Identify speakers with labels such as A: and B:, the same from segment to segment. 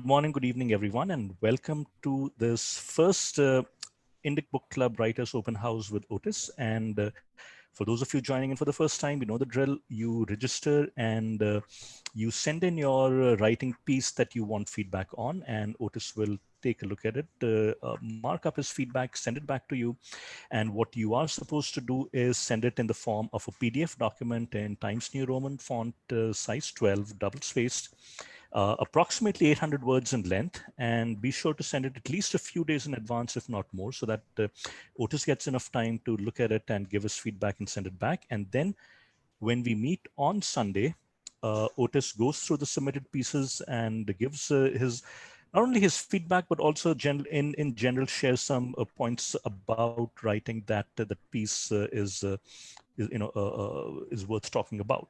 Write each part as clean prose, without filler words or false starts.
A: Good morning, good evening, everyone, and welcome to this first Indic Book Club Writers Open House with Otis. And for those of you joining in for the first time, you know the drill. You register and you send in your writing piece that you want feedback on, and Otis will take a look at it, mark up his feedback, send it back to you. And what you are supposed to do is send it in the form of a PDF document in Times New Roman font, size 12, double spaced, approximately 800 words in length, and be sure to send it at least a few days in advance, if not more, so that Otis gets enough time to look at it and give us feedback and send it back. And then when we meet on Sunday, Otis goes through the submitted pieces and gives his not only his feedback, but also in general shares some points about writing that that piece is worth talking about.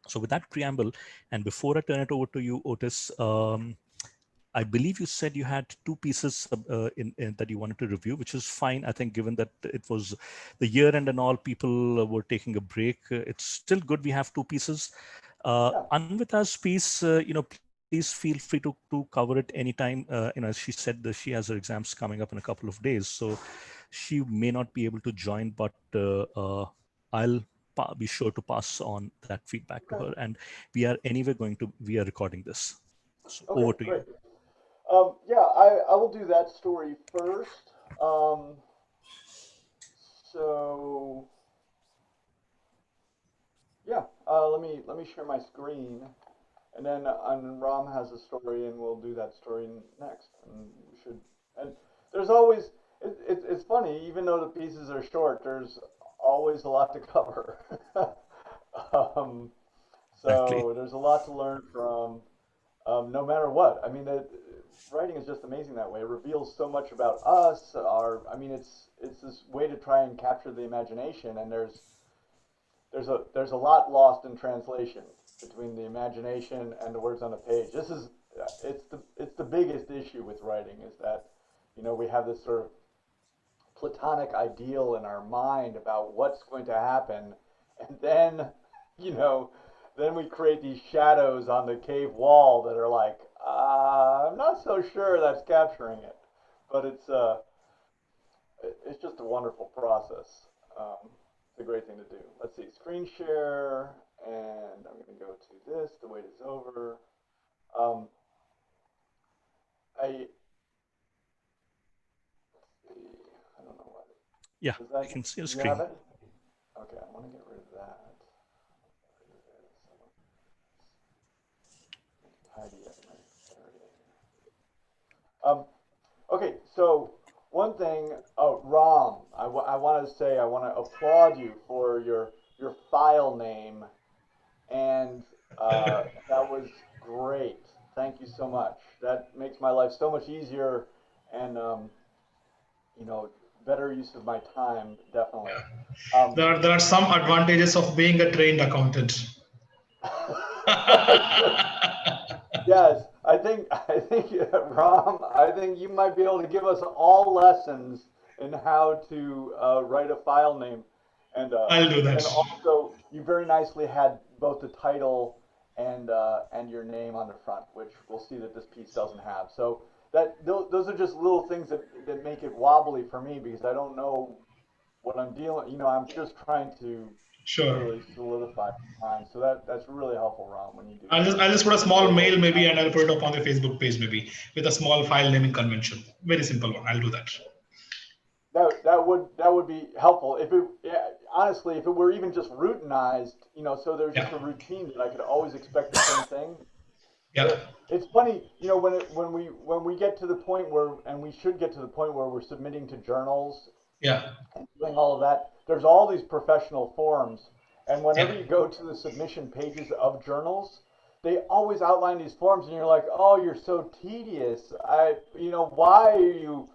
A: So with that preamble, and before I turn it over to you, Otis, I believe you said you had two pieces that you wanted to review, which is fine. I think given that it was the year end and all, people were taking a break. It's still good we have two pieces. Anvita's piece, please feel free to cover it anytime. As she said, that she has her exams coming up in a couple of days, so she may not be able to join, but I'll be sure to pass on that feedback to her. And we are recording this. So over to you.
B: I will do that story first. So yeah, let me share my screen, and then Ram has a story, and we'll do that story next. And we should. And there's always it's funny, even though the pieces are short, there's always a lot to cover. um,
A: Exactly.
B: so there's a lot to learn from. No matter what. I mean, writing is just amazing that way. It reveals so much about us. It's this way to try and capture the imagination, and there's a lot lost in translation between the imagination and the words on the page. It's the biggest issue with writing is that we have this sort of platonic ideal in our mind about what's going to happen, and then you know then we create these shadows on the cave wall that are like, I'm not so sure that's capturing it, but it's just a wonderful process. It's a great thing to do. Let's see, screen share, and I'm going to go to this. The wait is over. Um, I I don't know what.
A: Yeah,
B: Does
A: I
B: that
A: can see your
B: do you have
A: screen.
B: it? Okay, I want to get rid of that. Tidy up my area. Um, okay, so one thing, Ram, I want to say I want to applaud you for your file name, and that was great. Thank you so much. That makes my life so much easier, and better use of my time, definitely. Um,
C: There are some advantages of being a trained accountant.
B: yes, I think Ram, I think you might be able to give us all lessons in how to write a file name,
C: I'll do
B: and
C: that.
B: also you very nicely had both the title and your name on the front, which we'll see that this piece doesn't have. So those are just little things that make it wobbly for me because I don't know what I'm dealing. I'm just trying to
C: Sure.
B: really solidify mine. So that's really helpful, Ram, when you do
C: I'll
B: that.
C: just put a
B: So
C: small
B: thank
C: mail
B: you.
C: maybe and I'll put it up on the Facebook page maybe with a small file naming convention. Very simple one. I'll do that.
B: That would be helpful if it yeah, honestly if it were even just routinized, so there's
C: Yeah.
B: just a routine that I could always expect the same thing.
C: Yeah.
B: It's funny, when we get to the point where, and we should get to the point where we're submitting to journals
C: Yeah.
B: and doing all of that. There's all these professional forms, and whenever
C: Yeah.
B: you go to the submission pages of journals, they always outline these forms, and you're like, oh, you're so tedious. Why are you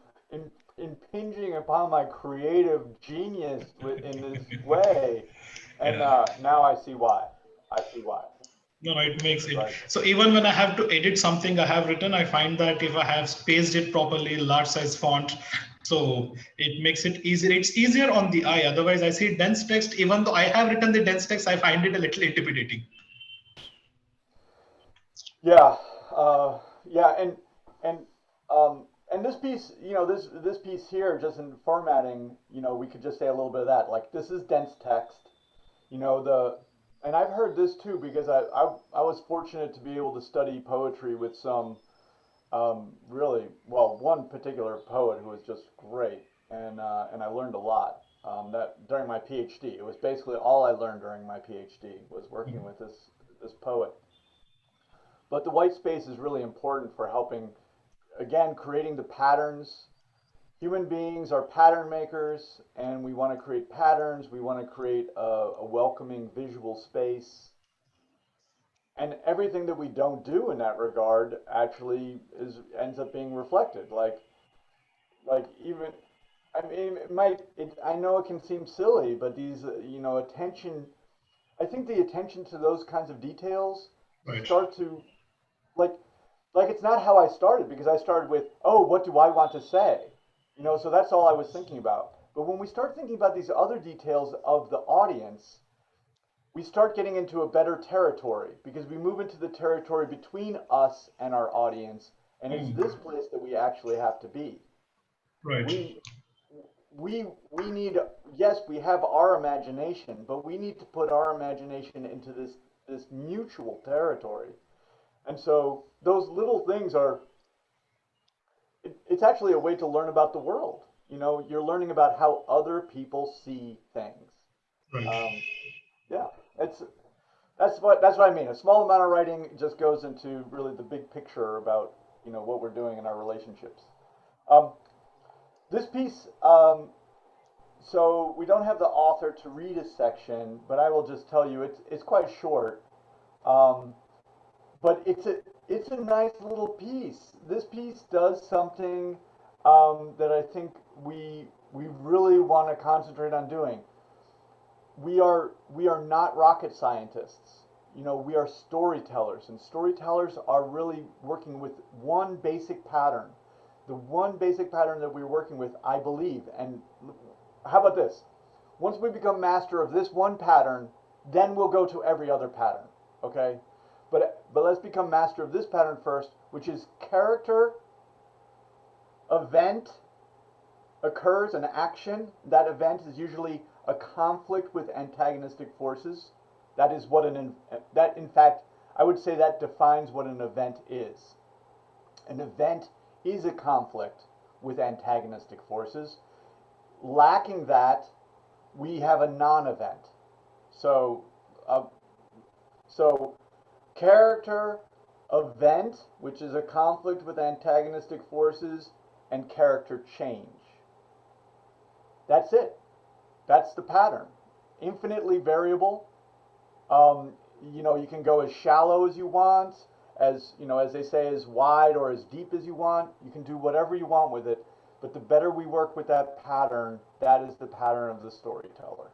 B: impinging upon my creative genius in this way? And
C: Yeah.
B: now I see why. I see why.
C: No, it makes it.
B: Right.
C: So even when I have to edit something I have written, I find that if I have spaced it properly, large size font, so it makes it easier. It's easier on the eye. Otherwise, I see dense text. Even though I have written the dense text, I find it a little intimidating.
B: Yeah. Uh, Yeah, and and this piece, this piece here, just in formatting, we could just say a little bit of that. Like this is dense text, and I've heard this too because I was fortunate to be able to study poetry with some really well one particular poet who was just great, and I learned a lot. That during my PhD, it was basically all I learned during my PhD was working with this poet. But the white space is really important for helping, again, creating the patterns. Human beings are pattern makers, and we want to create patterns. We want to create a welcoming visual space. And everything that we don't do in that regard actually ends up being reflected. Like even I mean, I know it can seem silly, but these, attention. I think the attention to those kinds of details
C: Right.
B: start to like like it's not how I started because I started with, oh, what do I want to say? So that's all I was thinking about. But when we start thinking about these other details of the audience, we start getting into a better territory because we move into the territory between us and our audience, and it's
C: Mm.
B: this place that we actually have to be.
C: Right.
B: We we need, yes, we have our imagination, but we need to put our imagination into this mutual territory. And so those little things are it's actually a way to learn about the world. You're learning about how other people see things.
C: Right.
B: Um, yeah, it's that's what I mean. A small amount of writing just goes into really the big picture about what we're doing in our relationships. Um, this piece, so we don't have the author to read a section, but I will just tell you it's quite short. Um, but it's a nice little piece. This piece does something that I think we really want to concentrate on doing. We are not rocket scientists. We are storytellers, and storytellers are really working with one basic pattern. The one basic pattern that we're working with, I believe, and how about this? Once we become master of this one pattern, then we'll go to every other pattern. Okay? But let's become master of this pattern first, which is character, event, occurs, an action. That event is usually a conflict with antagonistic forces. That is what that in fact I would say that defines what an event is. An event is a conflict with antagonistic forces. Lacking that, we have a non-event. So, uh, so character, event, which is a conflict with antagonistic forces, and character change. That's it. That's the pattern. Infinitely variable. Um, you can go as shallow as you want, as they say, as wide or as deep as you want. You can do whatever you want with it. But the better we work with that pattern, that is the pattern of the storyteller.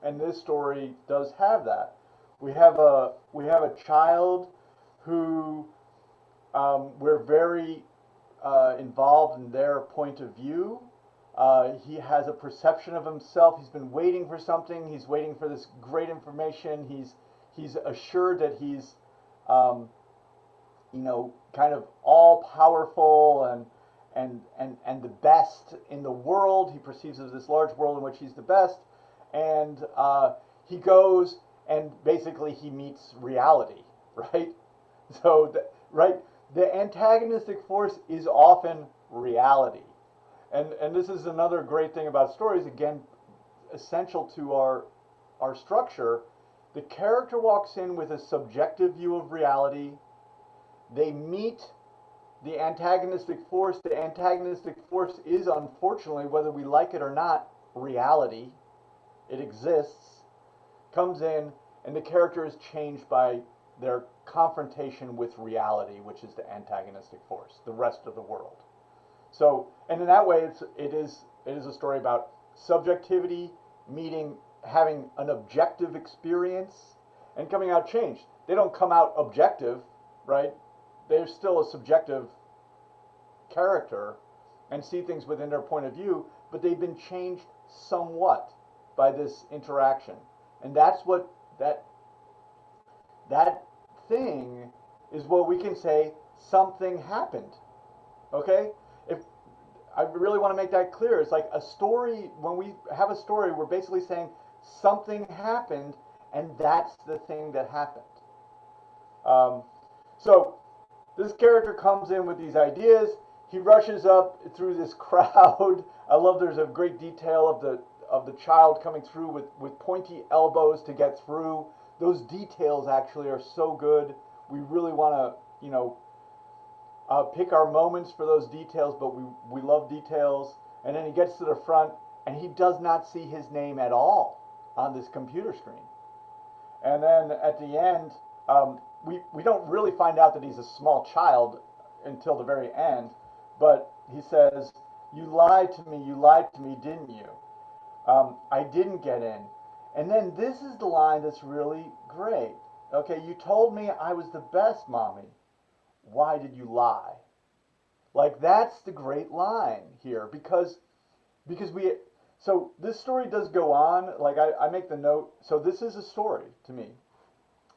B: And this story does have that. We have a child who we're very involved in their point of view. He has a perception of himself. He's been waiting for something. He's waiting for this great information. He's assured that he's um, kind of all powerful and the best in the world. He perceives as this large world in which he's the best, and he goes and basically he meets reality, right? So, right, the antagonistic force is often reality, and this is another great thing about stories. Again, essential to our structure. The character walks in with a subjective view of reality. They meet the antagonistic force. The antagonistic force is, unfortunately, whether we like it or not, reality. It exists, comes in, and the character is changed by their confrontation with reality, which is the antagonistic force, the rest of the world. So, and in that way, it is a story about subjectivity meeting, having an objective experience, and coming out changed. They don't come out objective, right? They're still a subjective character and see things within their point of view, but they've been changed somewhat by this interaction. And that's what that thing is what we can say something happened. Okay? If I really want to make that clear, it's like a story, when we have a story, we're basically saying something happened, and that's the thing that happened. Um, so this character comes in with these ideas. He rushes up through this crowd. I love there's a great detail of the child coming through with pointy elbows to get through. Those details actually are so good. We really want to, pick our moments for those details, but we love details. And then he gets to the front, and he does not see his name at all on this computer screen. And then at the end, we don't really find out that he's a small child until the very end, but he says, you lied to me, didn't you? I didn't get in. And then this is the line that's really great. Okay, you told me I was the best, Mommy. Why did you lie? Like, that's the great line here, because we, so this story does go on. Like, I make the note, so this is a story to me.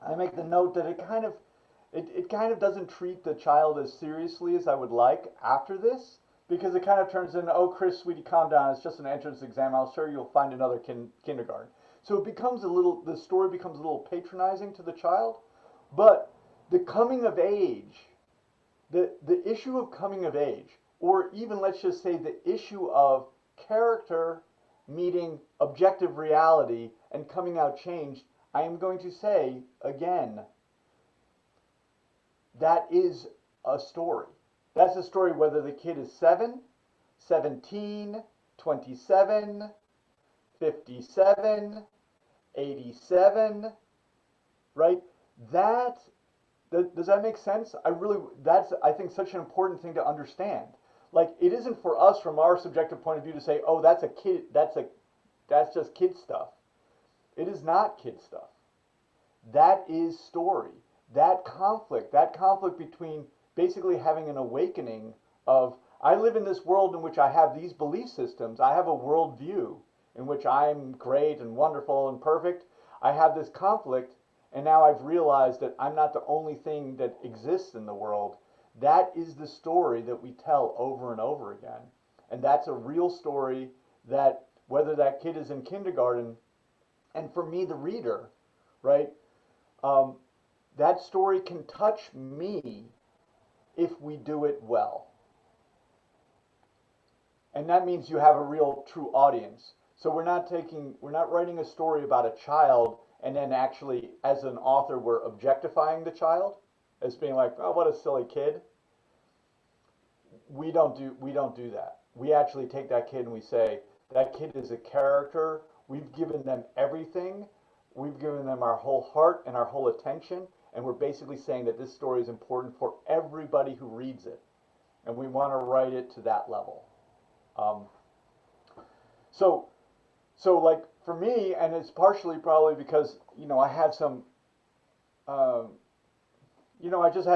B: I make the note that it kind of doesn't treat the child as seriously as I would like after this, because it kind of turns into, oh, Chris, sweetie, calm down. It's just an entrance exam. I'll sure you'll find another kindergarten. So it becomes the story becomes a little patronizing to the child. But the coming of age, the issue of coming of age, or even let's just say the issue of character meeting objective reality and coming out changed, I am going to say again, that is a story. That's a story whether the kid is 7, 17, 27, 57, 87, right? Does that make sense? That's, I think, such an important thing to understand. Like, it isn't for us from our subjective point of view to say, oh, that's a kid, that's just kid stuff. It is not kid stuff. That is story. That conflict between basically having an awakening of, I live in this world in which I have these belief systems, I have a worldview in which I'm great and wonderful and perfect. I have this conflict, and now I've realized that I'm not the only thing that exists in the world. That is the story that we tell over and over again. And that's a real story that, whether that kid is in kindergarten, and for me, the reader, right, that story can touch me if we do it well. And that means you have a real true audience. So we're not writing a story about a child and then actually, as an author, we're objectifying the child as being like, oh, what a silly kid. We don't do that. We actually take that kid and we say, that kid is a character. We've given them everything. We've given them our whole heart and our whole attention. And we're basically saying that this story is important for everybody who reads it. And we want to write it to that level. So like for me, and it's partially probably because, I have some, I just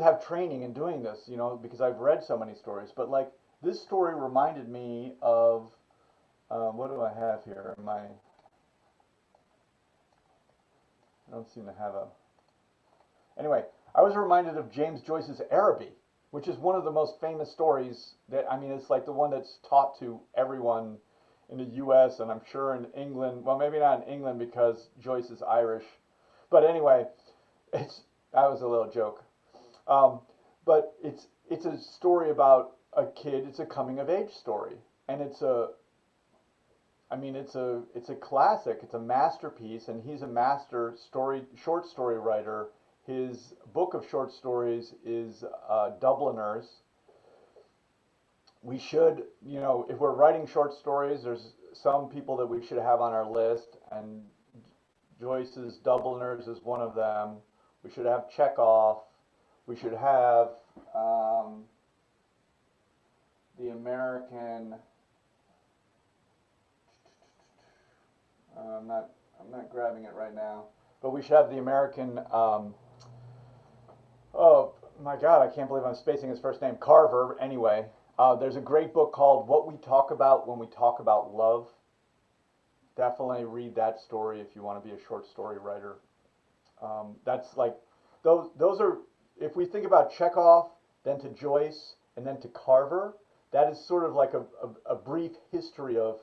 B: have training in doing this, because I've read so many stories. But like this story reminded me of, what do I have here? I don't seem to have a. Anyway, I was reminded of James Joyce's Araby, which is one of the most famous stories it's like the one that's taught to everyone in the U.S. and I'm sure in England. Well, maybe not in England because Joyce is Irish. But anyway, that was a little joke. But it's a story about a kid. It's a coming of age story, and it's a classic. It's a masterpiece, and he's a master short story writer. His book of short stories is Dubliners. We should, if we're writing short stories, there's some people that we should have on our list, and Joyce's Dubliners is one of them. We should have Chekhov. We should have the American. I'm not grabbing it right now, but we should have the American. Oh my God, I can't believe I'm spacing his first name. Carver. Anyway, there's a great book called What We Talk About When We Talk About Love. Definitely read that story if you want to be a short story writer. That's like those are if we think about Chekhov, then to Joyce, and then to Carver, that is sort of like a brief history of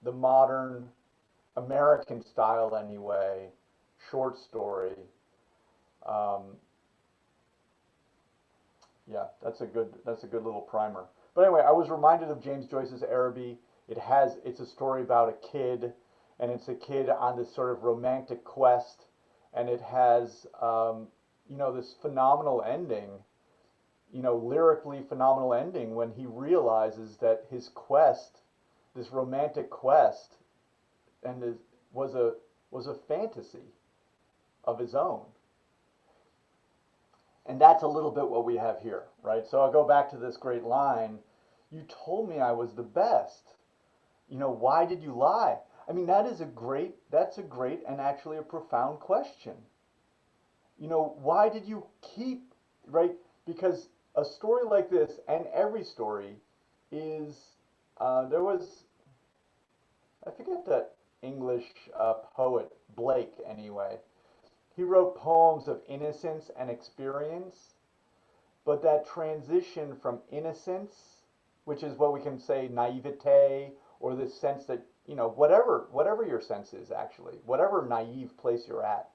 B: the modern American style, anyway, short story. Um, yeah, that's a good little primer. But anyway, I was reminded of James Joyce's Araby. It's a story about a kid, and it's a kid on this sort of romantic quest, and it has this phenomenal ending, lyrically phenomenal ending when he realizes that his quest, this romantic quest, and was a fantasy of his own. And that's a little bit what we have here, right? So I'll go back to this great line. You told me I was the best. Why did you lie? I mean, that's a great and actually a profound question. Why did you keep, right? Because a story like this, and every story, is, there was, I forget that English poet, Blake anyway. He wrote poems of innocence and experience, but that transition from innocence, which is what we can say naivete, or this sense that, whatever your sense is actually, whatever naive place you're at,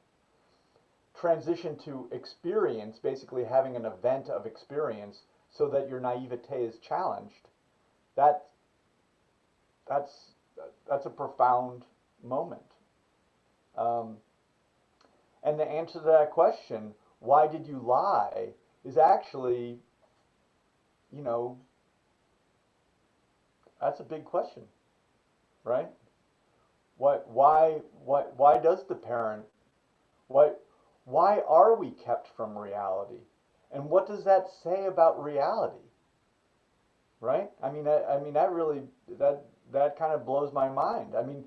B: transition to experience, basically having an event of experience so that your naivete is challenged. That that's a profound moment. And the answer to that question, why did you lie, is actually, that's a big question, right? Why does the parent, why, why are we kept from reality? And what does that say about reality? Right? I mean, that really, that kind of blows my mind. I mean,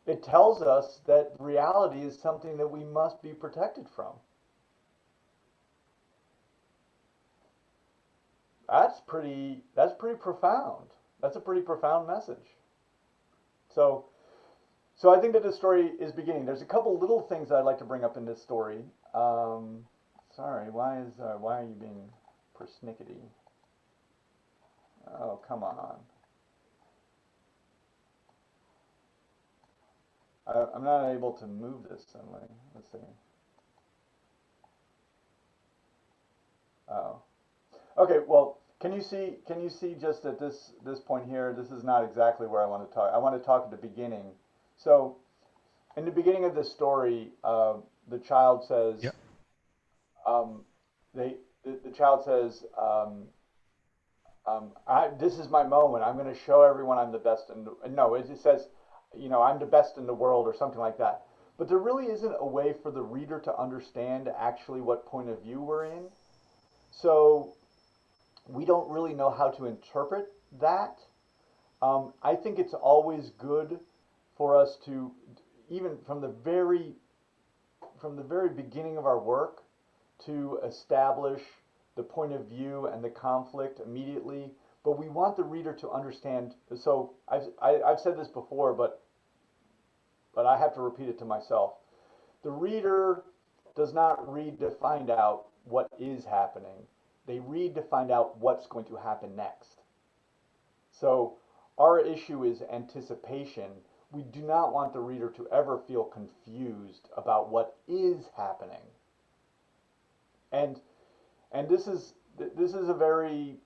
B: it tells us that reality is something that we must be protected from. That's pretty profound. That's a pretty profound message. So I think that this story is beginning. There's a couple little things that I'd like to bring up in this story. Sorry, why are you being persnickety? Oh, come on. I'm not able to move this suddenly. Let's see. Oh. Okay, well, can you see just at this point here, this is not exactly where I want to talk. I want to talk at the beginning. So, in the beginning of this story, the child says,
A: Yeah.
B: the child says, this is my moment. I'm going to show everyone I'm the best. No, it says, I'm the best in the world or something like that. But there really isn't a way for the reader to understand actually what point of view we're in. So we don't really know how to interpret that. I think it's always good for us to, even from the very beginning of our work, to establish the point of view and the conflict immediately. But we want the reader to understand. So I've said this before, but I have to repeat it to myself. The reader does not read to find out what is happening. They read to find out what's going to happen next. So our issue is anticipation. We do not want the reader to ever feel confused about what is happening. And this is a very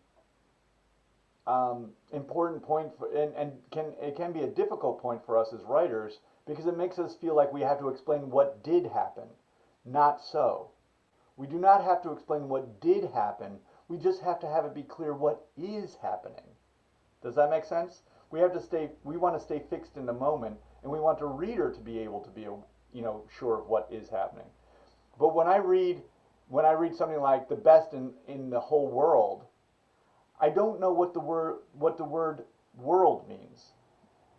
B: important point and it can be a difficult point for us as writers, because it makes us feel like we have to explain what did happen. Not so. We do not have to explain what did happen. We just have to have it be clear what is happening. Does that make sense? We want to stay fixed in the moment, and we want the reader to be able to be, sure of what is happening. But when I read something like the best in the whole world, I don't know what the word world means.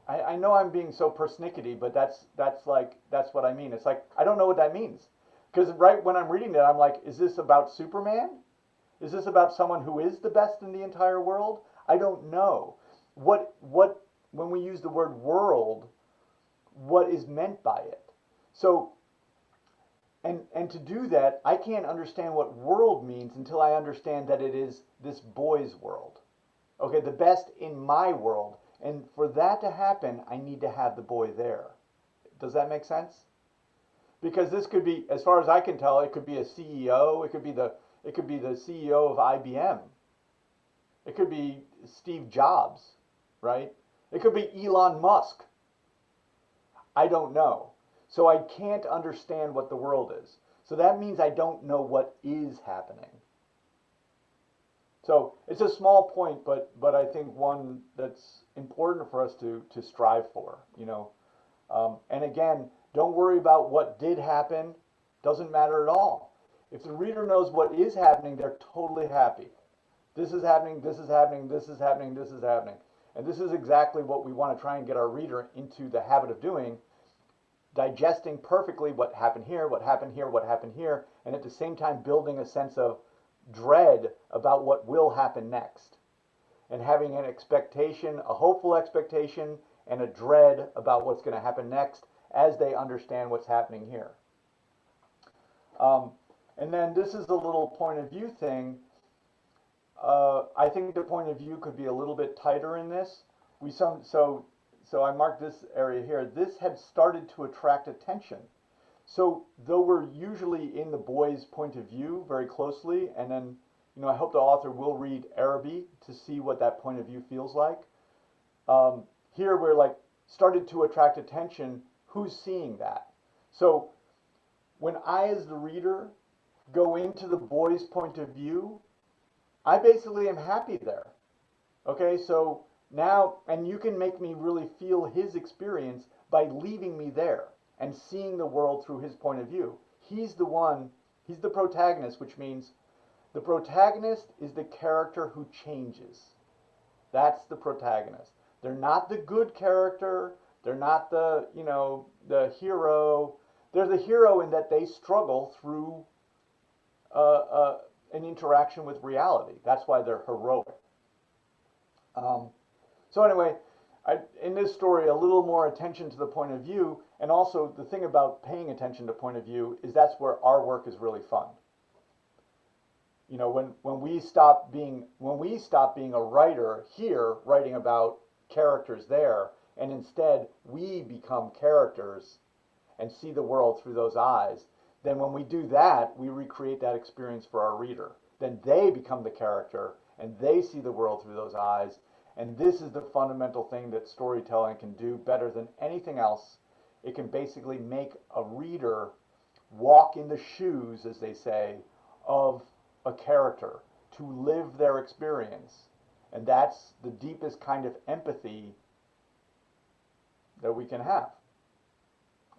B: I know I'm being so persnickety, but that's what I mean. It's like I don't know what that means. Because right when I'm reading that, I'm like, is this about Superman? Is this about someone who is the best in the entire world? I don't know. What when we use the word world, what is meant by it? So, And to do that, I can't understand what world means until I understand that it is this boy's world. Okay, the best in my world. And for that to happen, I need to have the boy there. Does that make sense? Because this could be, as far as I can tell, it could be a CEO, it could be the CEO of IBM. It could be Steve Jobs, right? It could be Elon Musk. I don't know. So I can't understand what the world is. So that means I don't know what is happening. So it's a small point, but I think one that's important for us to strive for, you know. And again, don't worry about what did happen. Doesn't matter at all. If the reader knows what is happening, they're totally happy. This is happening, this is happening, this is happening, this is happening. And this is exactly what we want to try and get our reader into the habit of doing, digesting perfectly what happened here, what happened here, what happened here, and at the same time building a sense of dread about what will happen next. And having an expectation, a hopeful expectation, and a dread about what's going to happen next as they understand what's happening here. And then this is a little point of view thing. I think the point of view could be a little bit tighter in this. So I marked this area here. This had started to attract attention. So though we're usually in the boy's point of view very closely, and then I hope the author will read Araby to see what that point of view feels like. Here we're like started to attract attention. Who's seeing that? So when I, as the reader, go into the boy's point of view, I basically am happy there. Okay, so now, and you can make me really feel his experience by leaving me there and seeing the world through his point of view. He's the protagonist, which means the protagonist is the character who changes. That's the protagonist. They're not the good character. They're not the hero. They're the hero in that they struggle through an interaction with reality. That's why they're heroic. So anyway, in this story, a little more attention to the point of view, and also the thing about paying attention to point of view is that's where our work is really fun. When we stop being a writer here, writing about characters there, and instead we become characters and see the world through those eyes, then when we do that, we recreate that experience for our reader. Then they become the character and they see the world through those eyes. And this is the fundamental thing that storytelling can do better than anything else. It can basically make a reader walk in the shoes, as they say, of a character, to live their experience. And that's the deepest kind of empathy that we can have.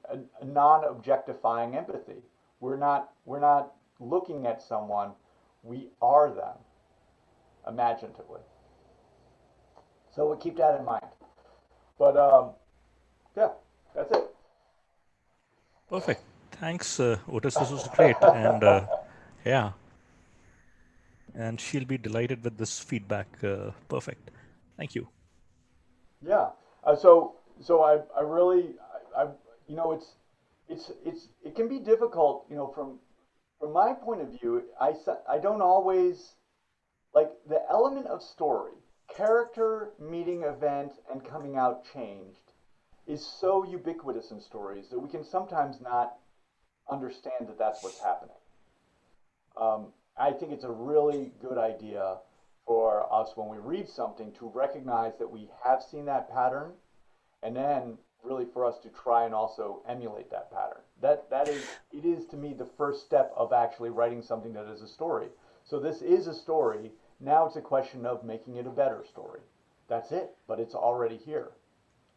B: A non-objectifying empathy. We're not looking at someone, we are them, imaginatively. So we'll keep that in mind. But yeah, that's it.
A: Perfect. Thanks, Otis. This was great. And yeah, and she'll be delighted with this feedback. Perfect. Thank you.
B: Yeah. So I really it can be difficult, from my point of view. I don't always like the element of story, character meeting event and coming out changed is so ubiquitous in stories that we can sometimes not understand that that's what's happening. I think it's a really good idea for us when we read something to recognize that we have seen that pattern, and then really for us to try and also emulate that pattern. It is to me the first step of actually writing something that is a story. So this is a story. Now it's a question of making it a better story. That's it. But it's already here.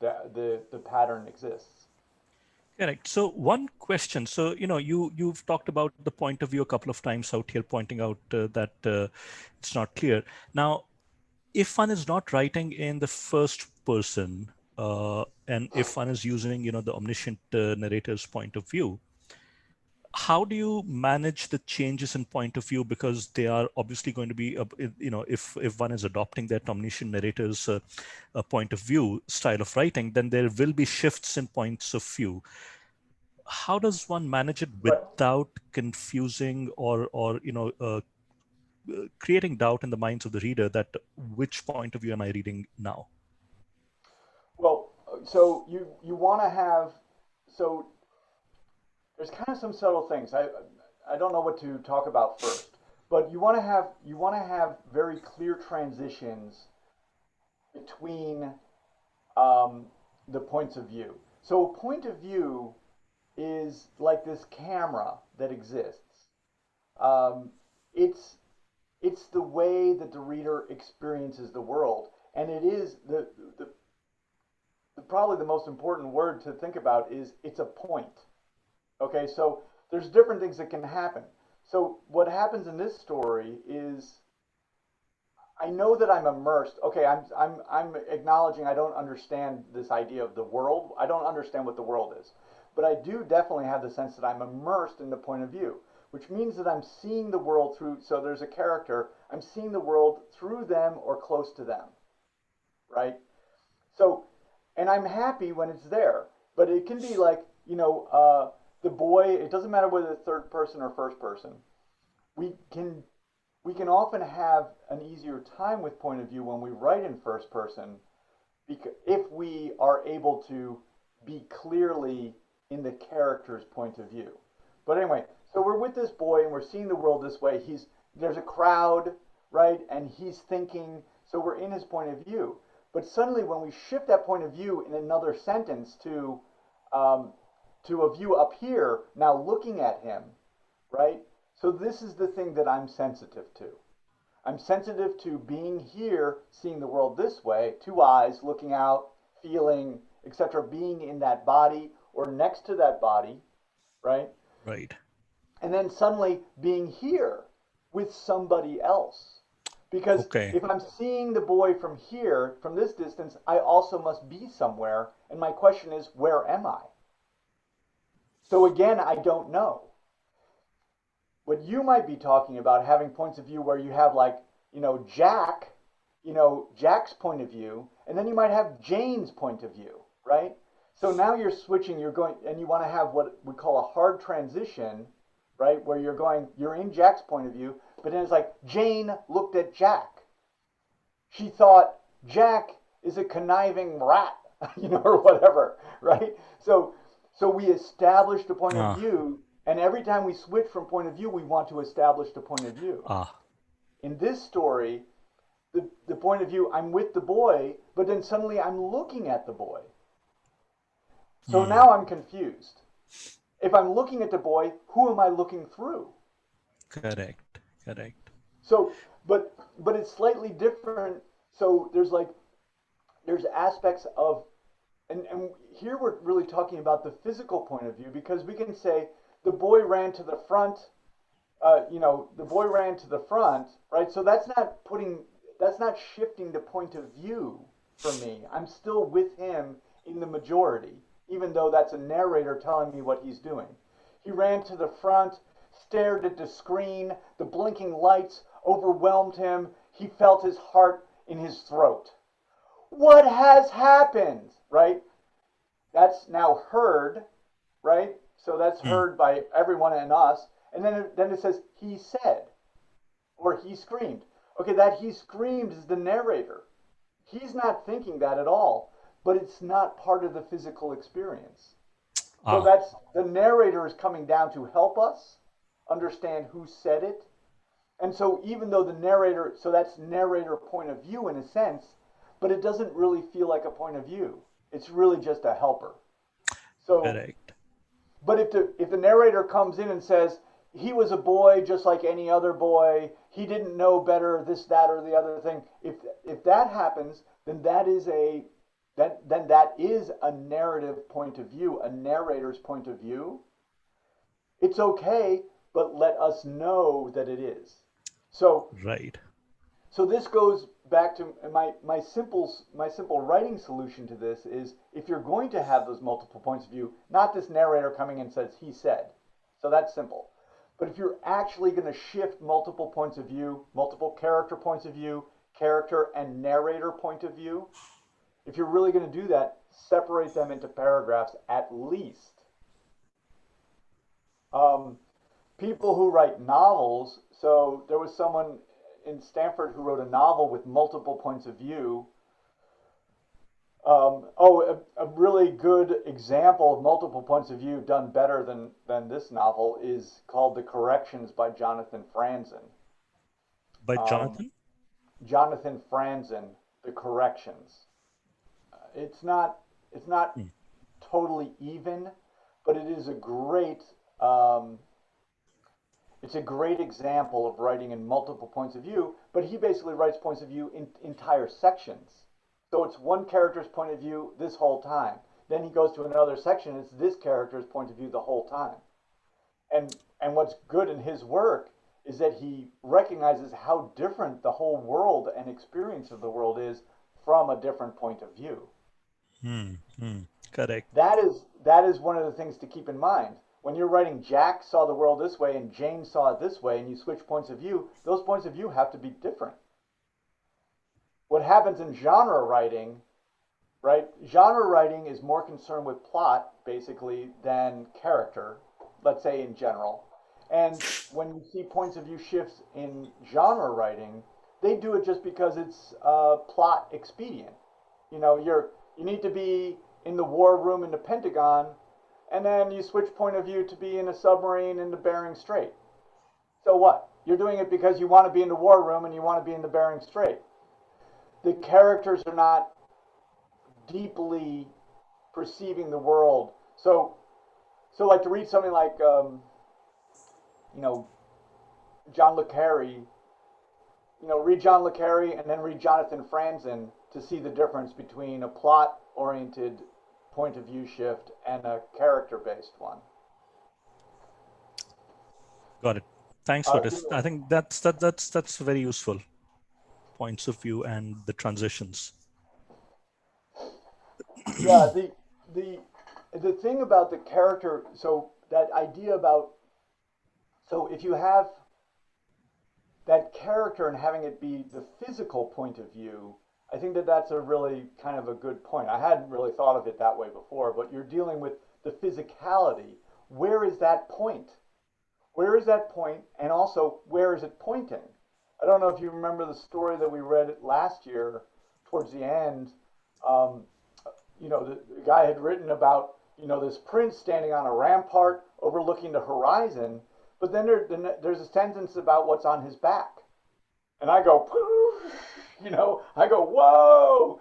B: The pattern exists.
A: Correct. So one question. So you've talked about the point of view a couple of times out here, pointing out that it's not clear. Now, if one is not writing in the first person, and if one is using the omniscient narrator's point of view, how do you manage the changes in point of view? Because they are obviously going to be, if one is adopting that omniscient narrator's point of view style of writing, then there will be shifts in points of view. how does one manage it
B: Right.
A: without confusing or creating doubt in the minds of the reader that which point of view am I reading now?
B: Well, so you want to have, so there's kind of some subtle things. I don't know what to talk about first, but you want to have very clear transitions between um, the points of view. So a point of view is like this camera that exists. Um, it's it's the way that the reader experiences the world, and it is probably the most important word to think about is it's a point. Okay, so there's different things that can happen. So what happens in this story is I know that I'm immersed. Okay, I'm acknowledging I don't understand this idea of the world. I don't understand what the world is. But I do definitely have the sense that I'm immersed in the point of view, which means that I'm seeing the world through, so there's a character, I'm seeing the world through them or close to them, right? So, and I'm happy when it's there, but it can be like, the boy, it doesn't matter whether it's third person or first person. We can we can often have an easier time with point of view when we write in first person because if we are able to be clearly in the character's point of view. But anyway, so we're with this boy and we're seeing the world this way. There's a crowd, right? And he's thinking, so we're in his point of view. But suddenly when we shift that point of view in another sentence um, to a view up here, now looking at him, right? So this is the thing that I'm sensitive to. I'm sensitive to being here, seeing the world this way, two eyes looking out, feeling, etc., being in that body or next to that body, right?
A: Right.
B: And then suddenly being here with somebody else. Because
A: Okay.
B: if I'm seeing the boy from here, from this distance, I also must be somewhere. And my question is, where am I? So again, I don't know. What you might be talking about having points of view where you have like, Jack, Jack's point of view, and then you might have Jane's point of view, right? So now you're switching, you're going, and you want to have what we call a hard transition, right? Where you're in Jack's point of view, but then it's like Jane looked at Jack. She thought Jack is a conniving rat, or whatever, right? So we established a point of
A: Ah.
B: view, and every time we switch from point of view, we want to establish the point of view.
A: Ah.
B: In this story, the point of view, I'm with the boy, but then suddenly I'm looking at the boy. So
A: Hmm.
B: now I'm confused. If I'm looking at the boy, who am I looking through?
A: Correct. Correct.
B: So, but it's slightly different. So there's aspects of, and here we're really talking about the physical point of view because we can say the boy ran to the front. The boy ran to the front, right? So that's not shifting the point of view for me. I'm still with him in the majority, even though that's a narrator telling me what he's doing. He ran to the front, stared at the screen, the blinking lights overwhelmed him. He felt his heart in his throat. What has happened? Right? That's now heard, right? So that's
A: Hmm.
B: heard by everyone and us. And then it says, he said, or he screamed. Okay, that he screamed is the narrator. He's not thinking that at all, but it's not part of the physical experience. So
A: Ah.
B: that's the narrator is coming down to help us understand who said it. And so even though the narrator, so that's narrator point of view in a sense, but it doesn't really feel like a point of view. It's really just a helper. So
A: Correct.
B: but if the narrator comes in and says he was a boy just like any other boy, he didn't know better, this, that, or the other thing. If that happens, then that is a narrative point of view, a narrator's point of view. It's okay, but let us know that it is. So
A: Right.
B: so this goes back to my simple writing solution to this is if you're going to have those multiple points of view, not this narrator coming in and says he said. So that's simple. But if you're actually going to shift multiple points of view, multiple character points of view, character and narrator point of view, if you're really going to do that, separate them into paragraphs at least. Um, People who write novels, so there was someone in Stanford who wrote a novel with multiple points of view. A really good example of multiple points of view done better than this novel is called The Corrections by Jonathan Franzen.
A: By
B: Um,
A: Jonathan?
B: Jonathan Franzen, The Corrections. It's not it's not
A: Hmm.
B: totally even, but it is a great um, it's a great example of writing in multiple points of view. But he basically writes points of view in entire sections. So it's one character's point of view this whole time. Then he goes to another section. It's this character's point of view the whole time. And what's good in his work is that he recognizes how different the whole world and experience of the world is from a different point of view.
A: Hmm. Hmm. Correct.
B: That is one of the things to keep in mind. When you're writing Jack saw the world this way and Jane saw it this way and you switch points of view, those points of view have to be different. What happens in genre writing, right? Genre writing is more concerned with plot basically than character, let's say in general. And when you see points of view shifts in genre writing, they do it just because it's plot expedient. You need to be in the war room in the Pentagon, and then you switch point of view to be in a submarine in the Bering Strait. So what? You're doing it because you want to be in the war room and you want to be in the Bering Strait. The characters are not deeply perceiving the world. So like to read something like you know John le Carre, read John le Carre and then read Jonathan Franzen to see the difference between a plot-oriented point of view shift and a character-based one.
A: Got it. Thanks,
B: Uh,
A: Otis. I think that's very useful. Points of view and the transitions.
B: yeah, the the thing about the character, so that idea about so if you have that character and having it be the physical point of view, I think that that's a really kind of a good point. I hadn't really thought of it that way before, but you're dealing with the physicality. Where is that point? Where is that point? And also, where is it pointing? I don't know if you remember the story that we read last year towards the end. Um, the guy had written about, this prince standing on a rampart overlooking the horizon, but then there's a sentence about what's on his back. And I go, poof, I go, whoa,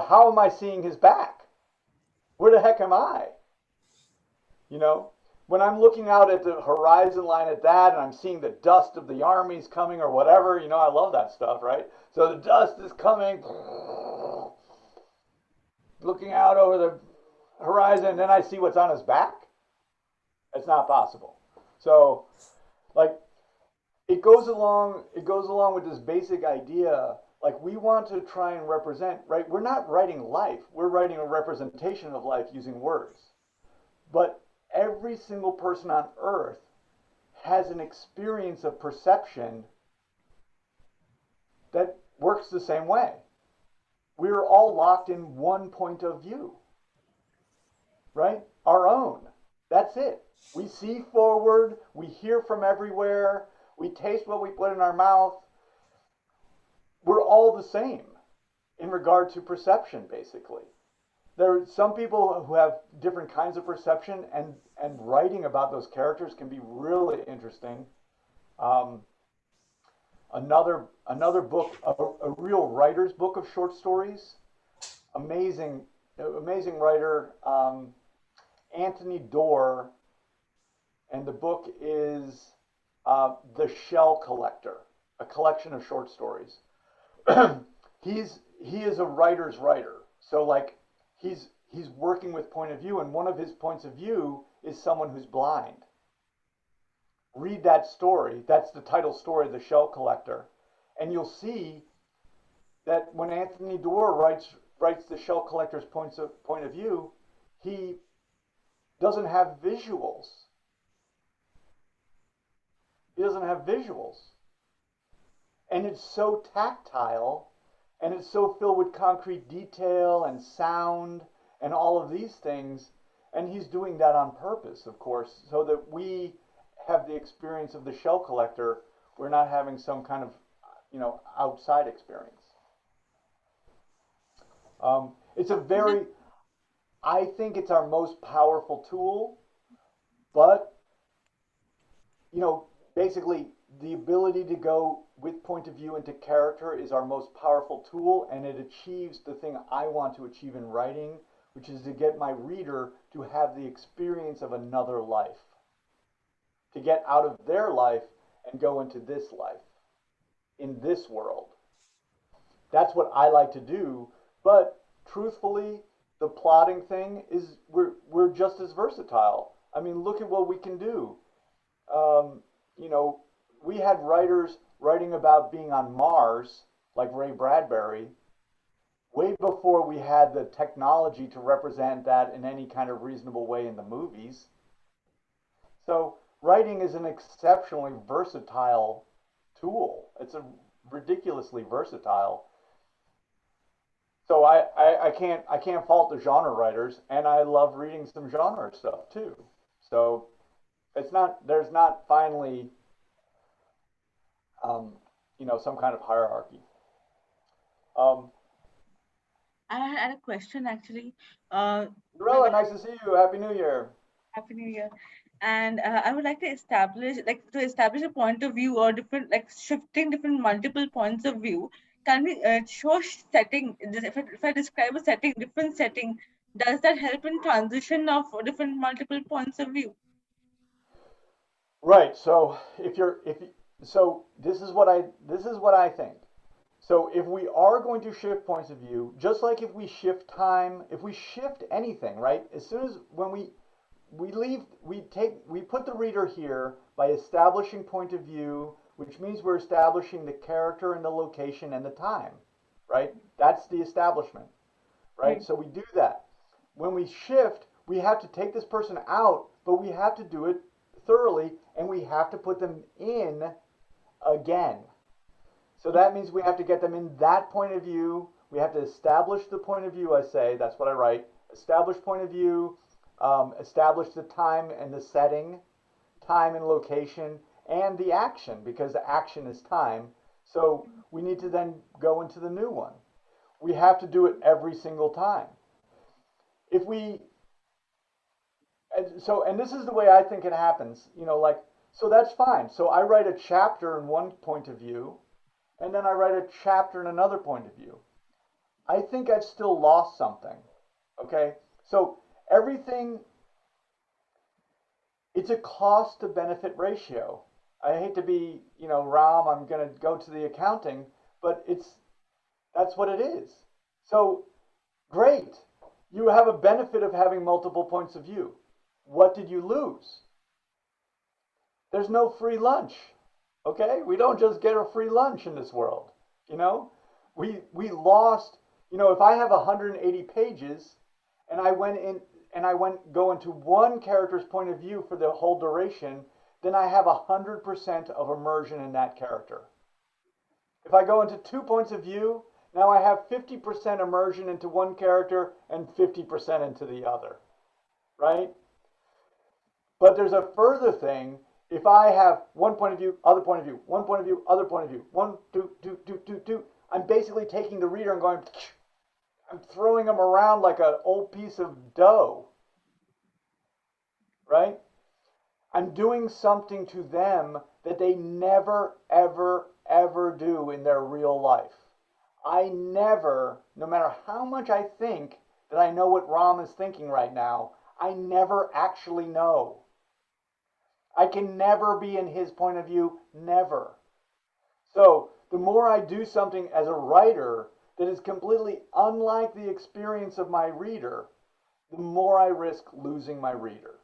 B: how am I seeing his back? Where the heck am I? You know, when I'm looking out at the horizon line at that and I'm seeing the dust of the armies coming or whatever, I love that stuff, right? So the dust is coming, looking out over the horizon, and then I see what's on his back. It's not possible. So, like, it goes along with this basic idea. Like, we want to try and represent, right? We're not writing life, we're writing a representation of life using words. But every single person on earth has an experience of perception that works the same way. We're all locked in one point of view, right? Our own. That's it. We see forward, we hear from everywhere, we taste what we put in our mouth. We're all the same in regard to perception, basically. There are some people who have different kinds of perception, and writing about those characters can be really interesting. Um, another book, a real writer's book of short stories. Amazing writer, Anthony Doerr, and the book is The Shell Collector, a collection of short stories. He is a writer's writer, so like he's working with point of view, and one of his points of view is someone who's blind. Read that story. That's the title story, The Shell Collector, and you'll see that when Anthony Doerr writes the shell collector's point of view, he doesn't have visuals. He doesn't have visuals, and it's so tactile, and it's so filled with concrete detail and sound and all of these things. And he's doing that on purpose, of course, so that we have the experience of the shell collector. We're not having some kind of, outside experience. It's a very, I think it's our most powerful tool, but, basically the ability to go with point of view into character is our most powerful tool, and it achieves the thing I want to achieve in writing, which is to get my reader to have the experience of another life, to get out of their life and go into this life, in this world. That's what I like to do, but truthfully, the plotting thing is we're just as versatile. I mean, look at what we can do. Um, you know, we had writers writing about being on Mars, like Ray Bradbury, way before we had the technology to represent that in any kind of reasonable way in the movies. So, writing is an exceptionally versatile tool. It's a ridiculously versatile. So I can't fault the genre writers, and I love reading some genre stuff too. So it's not there's not finally um, some kind of hierarchy. Um,
D: I had a question actually. Uh,
B: Dorella, nice to see you. Happy New Year.
D: Happy New Year. And I would like to establish a point of view or different, like shifting different multiple points of view. Can we show setting? If I describe a setting, different setting, does that help in transition of different multiple points of view?
B: Right. So if you're if you, so this is what I think. So if we are going to shift points of view, just like if we shift time, if we shift anything, right? As soon as when we put the reader here by establishing point of view, which means we're establishing the character and the location and the time, right? That's the establishment, right?
D: Right.
B: So we do that. When we shift, we have to take this person out, but we have to do it thoroughly, and we have to put them in again. So that means we have to get them in that point of view. We have to establish the point of view, I say. That's what I write. Establish point of view, establish the time and the setting, time and location, and the action, because the action is time. So we need to then go into the new one. We have to do it every single time. If we, and this is the way I think it happens, so that's fine. So I write a chapter in one point of view, and then I write a chapter in another point of view. I think I've still lost something. Okay? So everything, it's a cost to benefit ratio. I hate to be, Ram, I'm going to go to the accounting, but that's what it is. So great. You have a benefit of having multiple points of view. What did you lose? There's no free lunch. Okay? We don't just get a free lunch in this world. You know? We lost, if I have 180 pages and I went in and I go into one character's point of view for the whole duration, then I have 100% of immersion in that character. If I go into 2 points of view, now I have 50% immersion into one character and 50% into the other. Right? But there's a further thing. If I have one point of view, other point of view, one point of view, other point of view, one, two, two, two, two, two, I'm basically taking the reader and going, I'm throwing them around like an old piece of dough, right? I'm doing something to them that they never, ever, ever do in their real life. I never, no matter how much I think that I know what Ram is thinking right now, I never actually know. I can never be in his point of view, never. So the more I do something as a writer that is completely unlike the experience of my reader, the more I risk losing my reader.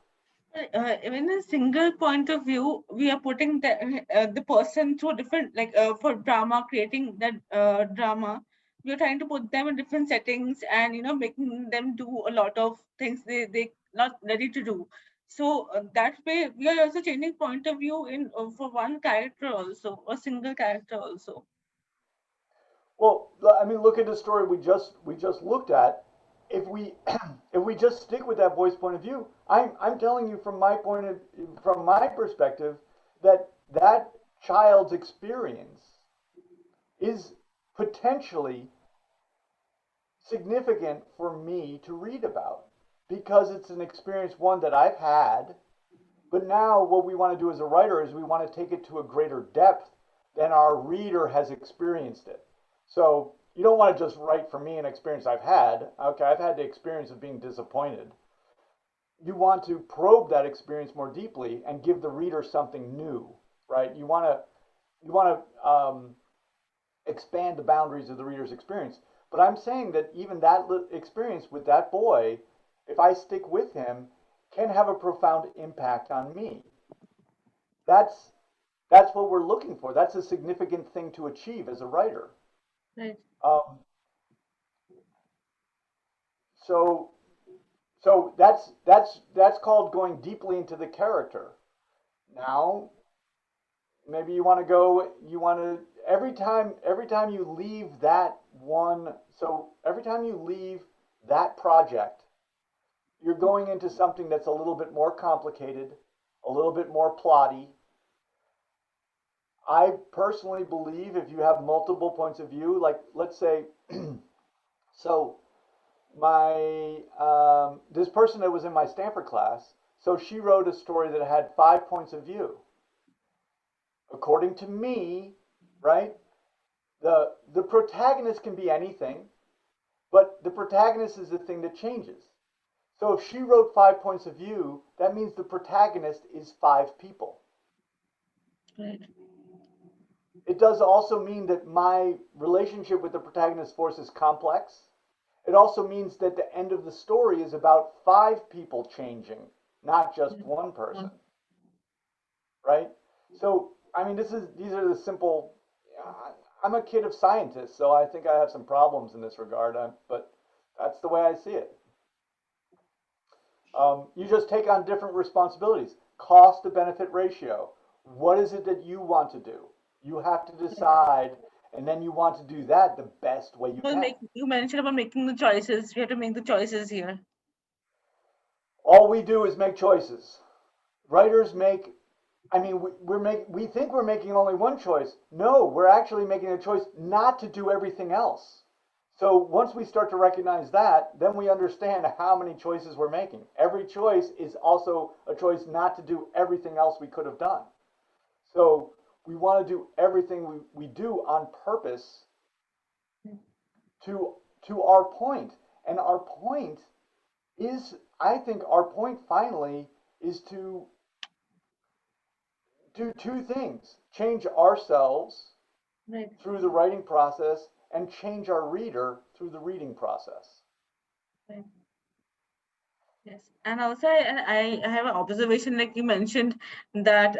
D: In a single point of view, we are putting the person through different, like for drama, creating that drama. We are trying to put them in different settings, and making them do a lot of things they not ready to do. So that way, we are also changing point of view in for one character also, a single character also.
B: Well, I mean, look at the story we just looked at. if we if we just stick with that boy's point of view, I'm telling you from from my perspective that that child's experience is potentially significant for me to read about because it's an experience one that I've had, but now what we want to do as a writer is we want to take it to a greater depth than our reader has experienced it. So you don't want to just write for me an experience I've had. Okay, I've had the experience of being disappointed. You want to probe that experience more deeply and give the reader something new, right? You want to expand the boundaries of the reader's experience. But I'm saying that even that experience with that boy, if I stick with him, can have a profound impact on me. That's that's what we're looking for. That's a significant thing to achieve as a writer.
D: Right.
B: Um, so that's called going deeply into the character. Now, maybe you want to go. You want to every time you leave that one. So every time you leave that project, you're going into something that's a little bit more complicated, a little bit more plotty. I personally believe if you have multiple points of view, like let's say, so my this person that was in my Stanford class, so she wrote a story that had 5 points of view. According to me, right? The protagonist can be anything, but the protagonist is the thing that changes. So if she wrote 5 points of view, that means the protagonist is 5 people.
D: Right.
B: It does also mean that my relationship with the protagonist force is complex. It also means that the end of the story is about 5 people changing, not just one person, right? So, I mean, these are the simple. I'm a kid of scientists, so I think I have some problems in this regard, but that's the way I see it. You just take on different responsibilities. Cost to benefit ratio. What is it that you want to do? You have to decide, and then you want to do that the best way you can.
D: You mentioned about making the choices. We have to make the choices here.
B: All we do is make choices. Writers make. I mean, we think we're making only one choice. No, we're actually making a choice not to do everything else. So once we start to recognize that, then we understand how many choices we're making. Every choice is also a choice not to do everything else we could have done. So we want to do everything we do on purpose to our point. And our point is, I think our point finally is to do two things: change ourselves
D: Right.
B: through the writing process and change our reader through the reading process.
D: Right. Yes, and also I have an observation, like you mentioned, that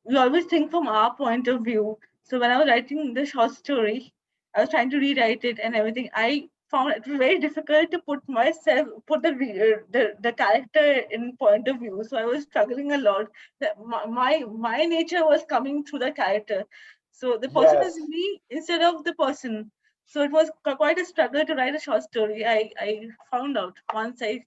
D: we always think from our point of view. So when I was writing the short story, I was trying to rewrite it and everything. I found it very difficult to put the character in point of view. So I was struggling a lot. That my nature was coming through the character. So the person is
B: Yes,
D: me instead of the person. So it was quite a struggle to write a short story. I found out once I.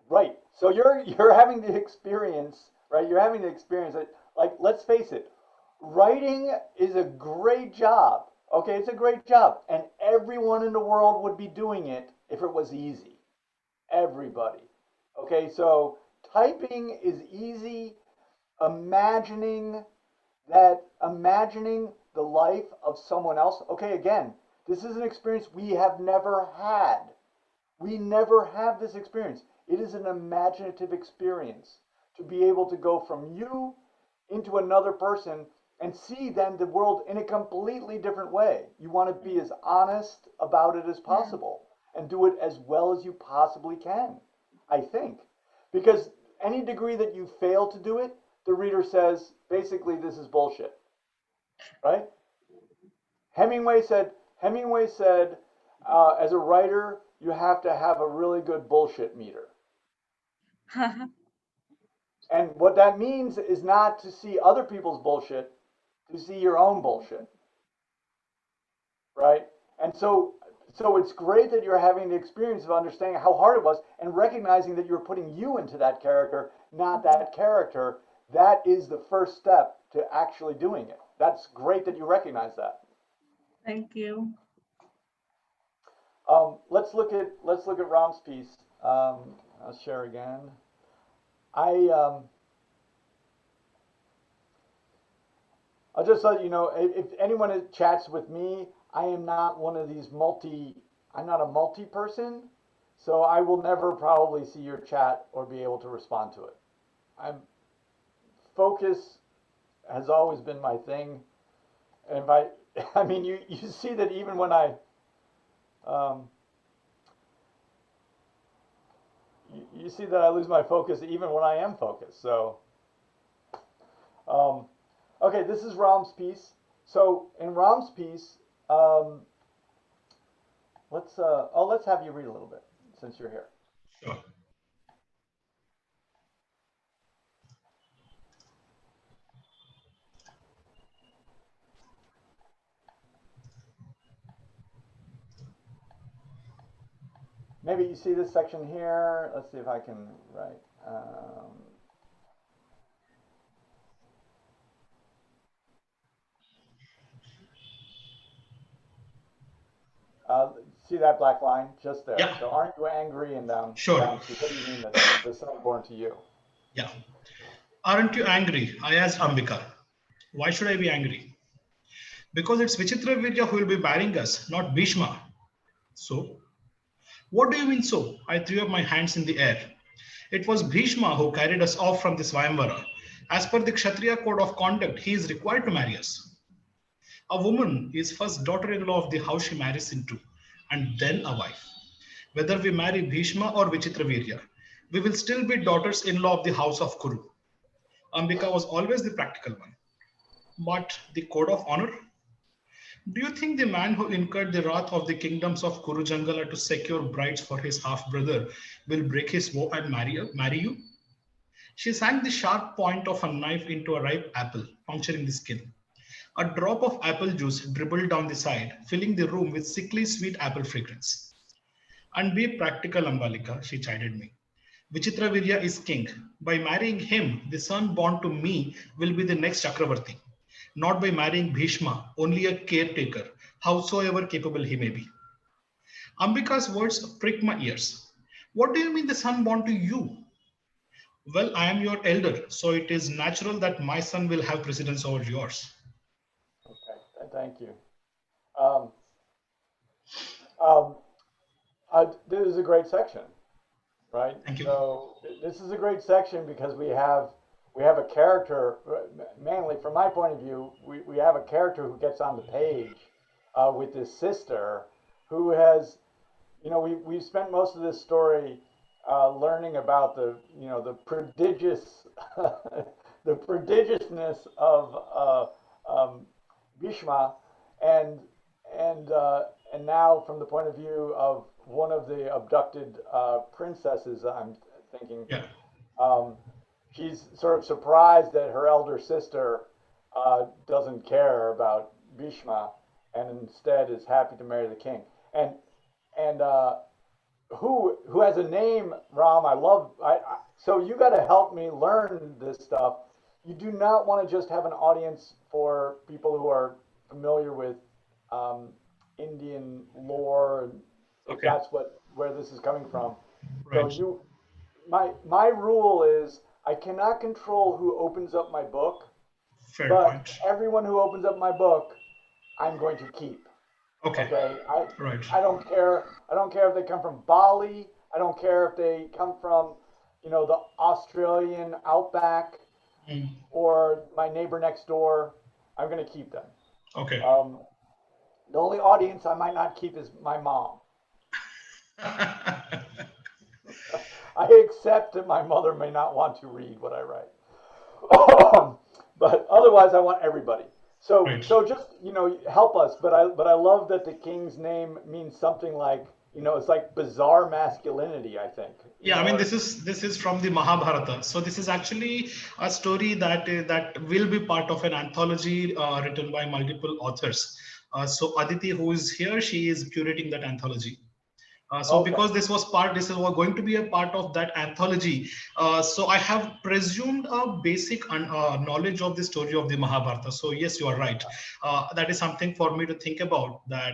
B: right. So you're having the experience, right? You're having the experience that, like, let's face it, writing is a great job. Okay, it's a great job, and everyone in the world would be doing it if it was easy. Everybody. Okay, so typing is easy. Imagining imagining the life of someone else. Okay, again, this is an experience we have never had. We never have this experience. It is an imaginative experience to be able to go from you into another person and see then the world in a completely different way. You want to be as honest about it as possible and do it as well as you possibly can, I think. Because any degree that you fail to do it, the reader says, basically, this is bullshit, right? Hemingway said, as a writer, you have to have a really good bullshit meter. And what that means is not to see other people's bullshit, to see your own bullshit, right? And so so it's great that you're having the experience of understanding how hard it was and recognizing that you're putting you into that character, not that character. That is the first step to actually doing it. That's great that you recognize that.
D: Thank you.
B: Let's look at Ram's piece. I'll share again. I I'll just let you know if anyone chats with me, I am not one of these multi. I'm not a multi person, so I will never probably see your chat or be able to respond to it. I'm focus has always been my thing, and if I, I mean, you see that even when um, you see that I lose my focus even when I am focused. So, um, okay, this is Ram's piece. So in Ram's piece, um, let's have you read a little bit since you're here.
C: Sure.
B: Maybe you see this section here. Let's see if I can write. Uh, See that black line just there.
C: Yeah,
B: So aren't you angry? And
C: sure.
B: down to what do you mean that the son born to you?
C: Yeah. Aren't you angry? I asked Ambika. Why should I be angry? Because it's Vichitravirya who will be marrying us, not Bhishma. So, what do you mean so? I threw up my hands in the air. It was Bhishma who carried us off from this Vayamvara. As per the Kshatriya code of conduct, he is required to marry us. A woman is first daughter-in-law of the house she marries into, and then a wife. Whether we marry Bhishma or Vichitravirya, we will still be daughters-in-law of the house of Kuru. Ambika was always the practical one. But the code of honor? Do you think the man who incurred the wrath of the kingdoms of Kuru Jangala to secure brides for his half-brother will break his vow and marry you? She sank the sharp point of a knife into a ripe apple, puncturing the skin. A drop of apple juice dribbled down the side, filling the room with sickly sweet apple fragrance. And be practical, Ambalika, she chided me. Vichitravirya is king. By marrying him, the son born to me will be the next Chakravarti. Not by marrying Bhishma, only a caretaker, howsoever capable he may be. Ambika's words prick my ears. What do you mean the son born to you? Well, I am your elder, so it is natural that my son will have precedence over yours.
B: Okay, thank you. Um, um, this is a great section, right?
C: Thank you.
B: So this is a great section because we have a character. Mainly, from my point of view, we have a character who gets on the page with this sister, who has, we've spent most of this story learning about the prodigious, the prodigiousness of Bhishma, and and now from the point of view of one of the abducted princesses, I'm thinking
C: Yeah.
B: um, she's sort of surprised that her elder sister doesn't care about Bhishma and instead is happy to marry the king. And who has a name, Ram? I love. So you got to help me learn this stuff. You do not want to just have an audience for people who are familiar with um, Indian lore, and if
C: Okay.
B: that's where this is coming from. So
C: Right.
B: my rule is I cannot control who opens up my book,
C: Fair
B: but
C: point.
B: everyone who opens up my book, I'm going to keep.
C: Okay.
B: Okay,
C: Right.
B: I don't care. I don't care if they come from Bali. I don't care if they come from, the Australian outback
C: Mm.
B: or my neighbor next door. I'm gonna keep them.
C: Okay.
B: Um, the only audience I might not keep is my mom. I accept that my mother may not want to read what I write, but otherwise I want everybody. So
C: Right.
B: so just help us. But I love that the king's name means something like it's like bizarre masculinity. I think
C: Yeah, I mean
B: or
C: this is from the Mahabharata. So this is actually a story that will be part of an anthology written by multiple authors. So Aditi, who is here, she is curating that anthology. So
B: Okay.
C: because this was going to be a part of that anthology, so I have presumed a basic knowledge of the story of the Mahabharata. So yes, you are right. That is something for me to think about, that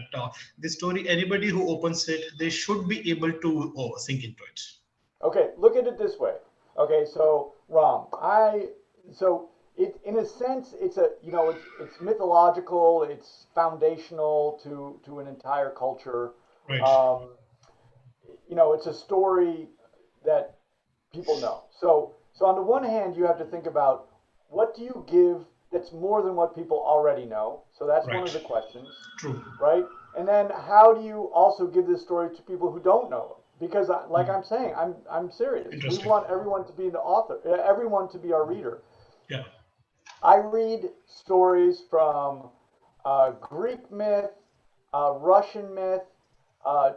C: the story, anybody who opens it, they should be able to sink into it.
B: Okay, look at it this way. Okay, so Ram, so it in a sense it's a it's mythological, it's foundational to an entire culture.
C: Right,
B: Um, it's a story that people know. So on the one hand, you have to think about what do you give that's more than what people already know. So that's one
C: right.
B: of the questions,
C: True.
B: right? And then how do you also give this story to people who don't know it? Because like I'm saying, I'm serious. We
C: Interesting.
B: want everyone to be the author, everyone to be our reader.
C: Yeah.
B: I read stories from Greek myth, Russian myth,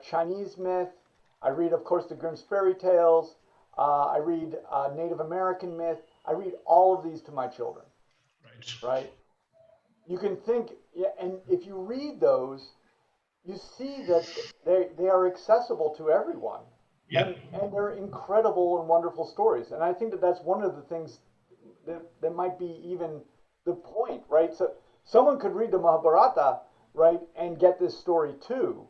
B: Chinese myth. I read, of course, the Grimm's fairy tales. I read Native American myth. I read all of these to my children,
C: Right.
B: right? You can think, yeah, and if you read those, you see that they are accessible to everyone,
C: Yeah.
B: and they're incredible and wonderful stories. And I think that that's one of the things that might be even the point, right? So someone could read the Mahabharata, right, and get this story too,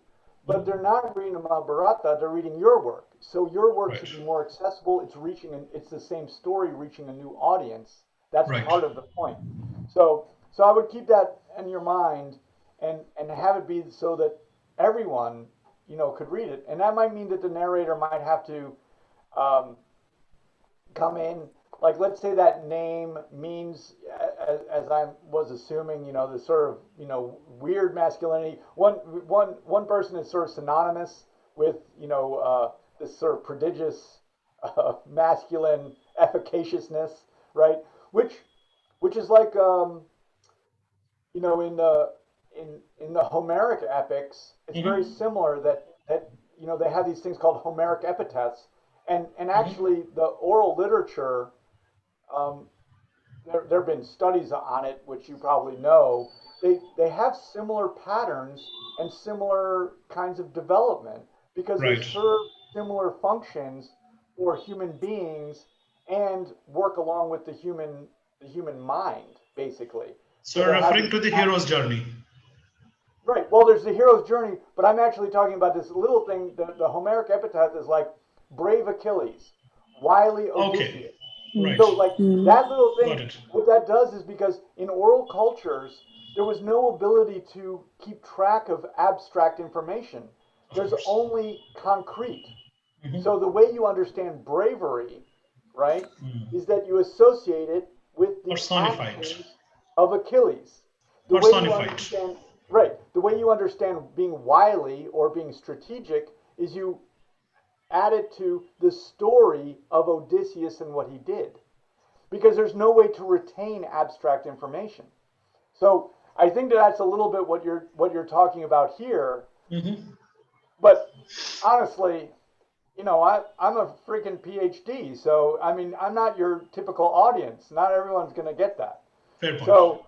B: but they're not reading the Mahabharata; they're reading your work. So your work
C: Right.
B: should be more accessible. It's the same story reaching a new audience. That's
C: Right.
B: part of the point. So I would keep that in your mind and have it be so that everyone could read it, and that might mean that the narrator might have to um, come in. Like, let's say that name means, as I was assuming, the sort of weird masculinity. One person is sort of synonymous with this sort of prodigious masculine efficaciousness, right? Which which is like in the in the Homeric epics, it's very
C: Mm-hmm.
B: similar that they have these things called Homeric epitaphs, and
C: Mm-hmm.
B: actually the oral literature, um, there have been studies on it, which you probably know. They have similar patterns and similar kinds of development because they
C: Right.
B: serve similar functions for human beings and work along with the human mind, basically. So
C: So
B: they have
C: referring
B: this
C: to the hero's journey.
B: right. Well, there's the hero's journey, but I'm actually talking about this little thing. The Homeric epitaph is like brave Achilles, wily
C: Okay.
B: Odysseus.
C: Right.
B: So, like that little
C: Got
B: thing,
C: it.
B: what that does is because in oral cultures, there was no ability to keep track of abstract information.
C: Of
B: There's
C: course.
B: only concrete.
C: Mm-hmm.
B: So, the way you understand bravery, right, is that you associate it with the
C: Personified.
B: actions of Achilles. The way you
C: Personified.
B: understand, right, the way you understand being wily or being strategic is you add it to the story of Odysseus and what he did because there's no way to retain abstract information. So I think that that's a little bit what you're talking about here.
C: Mm-hmm.
B: But honestly, I'm a freaking PhD, so I mean I'm not your typical audience. Not everyone's gonna get that.
C: Fair point.
B: So